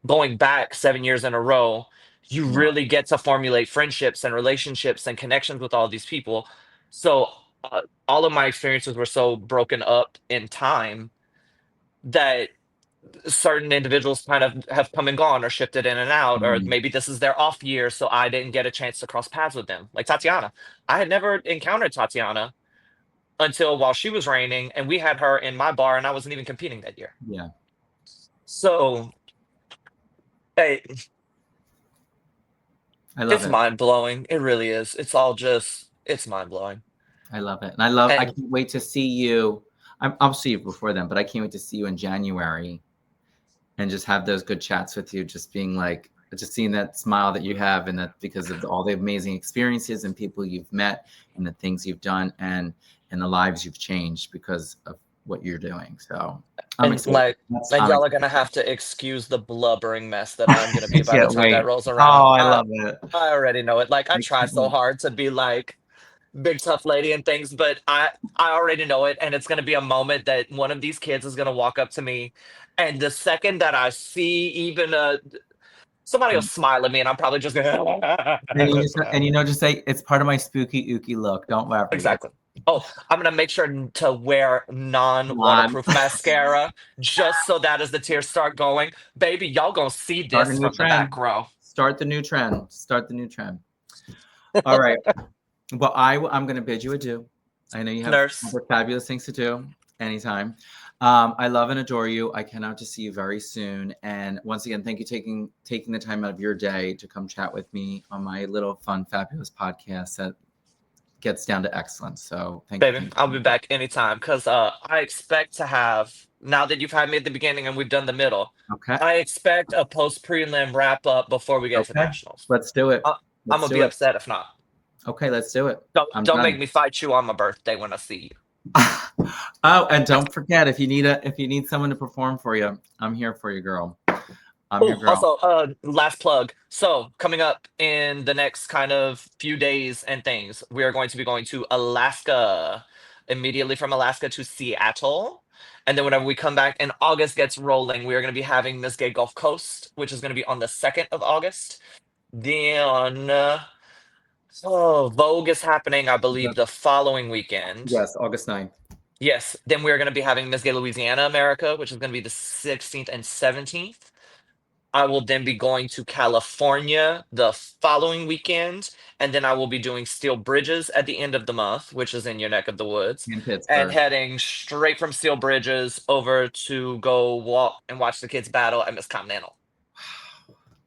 Speaker 2: going back 7 years in a row, you
Speaker 1: Wow.
Speaker 2: really get to formulate friendships and relationships and connections with all these people. So all of my experiences were so broken up in time that certain individuals kind of have come and gone or shifted in and out, or
Speaker 1: Mhm.
Speaker 2: maybe this is their off year, so I didn't get a chance to cross paths with them. Like Tatiana. I had never encountered Tatiana until while she was reigning, and we had her in my bar, and I wasn't even competing that year.
Speaker 1: Yeah.
Speaker 2: So hey,
Speaker 1: I love
Speaker 2: it's
Speaker 1: it.
Speaker 2: mind blowing. It really is. It's all just it's mind blowing.
Speaker 1: I love it. And I
Speaker 2: And
Speaker 1: can't wait to see you. I'll see you before then, but I can't wait to see you in January and just have those good chats with you, just being like, just seeing that smile that you have, and that because of all the amazing experiences and people you've met and the things you've done and the lives you've changed because of what you're doing. So I'm
Speaker 2: and
Speaker 1: excited.
Speaker 2: like and
Speaker 1: I'm
Speaker 2: y'all are gonna
Speaker 1: excited.
Speaker 2: have to excuse the blubbering mess that I'm gonna be
Speaker 1: I
Speaker 2: by the
Speaker 1: can't
Speaker 2: time that
Speaker 1: wait.
Speaker 2: rolls
Speaker 1: Oh,
Speaker 2: around.
Speaker 1: I love it.
Speaker 2: I already know it. Like I
Speaker 1: I
Speaker 2: try
Speaker 1: can't
Speaker 2: so
Speaker 1: wait.
Speaker 2: hard to be like big tough lady and things, but I already know it, and it's gonna be a moment that one of these kids is gonna walk up to me And the second that I see even somebody will smile at me, and I'm probably just gonna
Speaker 1: And just say it's part of my spooky ooky look. Don't worry.
Speaker 2: exactly. Oh, I'm gonna make sure to wear
Speaker 1: Non.
Speaker 2: non-waterproof mascara just so that as the tears start going, baby, y'all gonna see
Speaker 1: Start a
Speaker 2: this
Speaker 1: new
Speaker 2: from the back
Speaker 1: trend.
Speaker 2: row.
Speaker 1: Start the new trend. Start the new trend. All right. Well, I'm going to bid you adieu. I know you have
Speaker 2: Nurse.
Speaker 1: other fabulous things to do anytime. I love and adore you. I cannot to see you very soon. And once again, thank you taking the time out of your day to come chat with me on my little fun, fabulous podcast that gets down to excellence. So thank
Speaker 2: Baby,
Speaker 1: you.
Speaker 2: I'll be back anytime because I expect to have, now that you've had me at the beginning and we've done the middle,
Speaker 1: Okay.
Speaker 2: I expect a post prelim wrap up before we get to
Speaker 1: Okay.
Speaker 2: nationals.
Speaker 1: Let's do it.
Speaker 2: I'm
Speaker 1: Let's
Speaker 2: gonna
Speaker 1: do
Speaker 2: be
Speaker 1: it.
Speaker 2: upset if not.
Speaker 1: Okay, let's do it. I'm
Speaker 2: Don't
Speaker 1: done.
Speaker 2: make me fight you on my birthday when I see you.
Speaker 1: Oh, and don't forget if you need someone to perform for you, I'm here for you, girl. I'm your
Speaker 2: Oh,
Speaker 1: girl.
Speaker 2: also, last plug. So coming up in the next kind of few days and things, we are going to be going to Alaska, immediately from Alaska to Seattle. And then whenever we come back and August gets rolling, we are going to be having Miss Gay Gulf Coast, which is going to be on the 2nd of August. Then, Vogue is happening, I believe, the following weekend.
Speaker 1: Yes, August 9th.
Speaker 2: Yes. Then we're going to be having Miss Gay Louisiana America, which is going to be the 16th and 17th. I will then be going to California the following weekend, and then I will be doing Steel Bridges at the end of the month, which is in your neck of the woods,
Speaker 1: In
Speaker 2: and
Speaker 1: Pittsburgh.
Speaker 2: heading straight from Steel Bridges over to go walk and watch the kids battle at Miss Continental.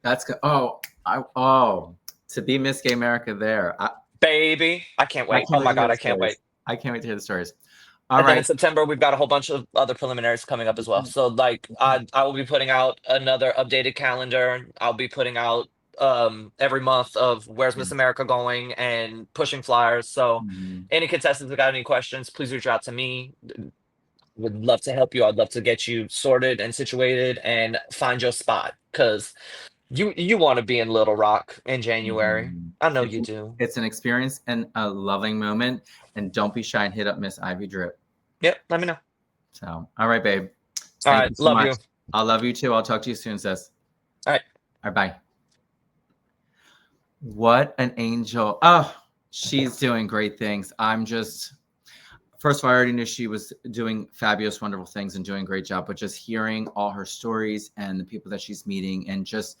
Speaker 1: That's good. To be Miss Gay America there.
Speaker 2: Baby, I can't wait. Oh my God, I can't wait.
Speaker 1: I can't wait to hear the stories.
Speaker 2: And then in September, we've got a whole bunch of other preliminaries coming up as well. So, like, I will be putting out another updated calendar. I'll be putting out every month of where's Miss America going and pushing flyers. So, any contestants that got any questions, please reach out to me. Would love to help you. I'd love to get you sorted and situated and find your spot because you want to be in Little Rock in January. I know you do.
Speaker 1: It's an experience and a loving moment. And don't be shy and hit up Miss Ivy Drip.
Speaker 2: Yep, let me know.
Speaker 1: So, all right, babe.
Speaker 2: All right, love you.
Speaker 1: I love you too. I'll talk to you soon, sis.
Speaker 2: All right.
Speaker 1: All right, bye. What an angel. Oh, she's doing great things. First of all, I already knew she was doing fabulous, wonderful things and doing a great job, but just hearing all her stories and the people that she's meeting and just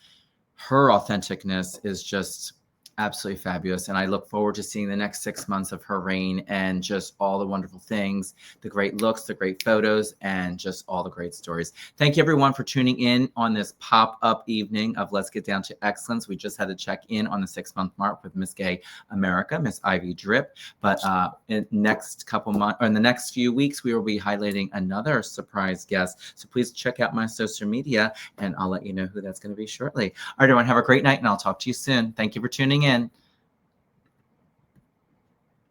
Speaker 1: her authenticness is just absolutely fabulous. And I look forward to seeing the next 6 months of her reign and just all the wonderful things, the great looks, the great photos, and just all the great stories. Thank you, everyone, for tuning in on this pop-up evening of Let's Get Down to Excellence. We just had to check in on the 6-month mark with Miss Gay America, Miss Ivy Drip. But in the next few weeks, we will be highlighting another surprise guest. So please check out my social media, and I'll let you know who that's going to be shortly. All right, everyone, have a great night, and I'll talk to you soon. Thank you for tuning in.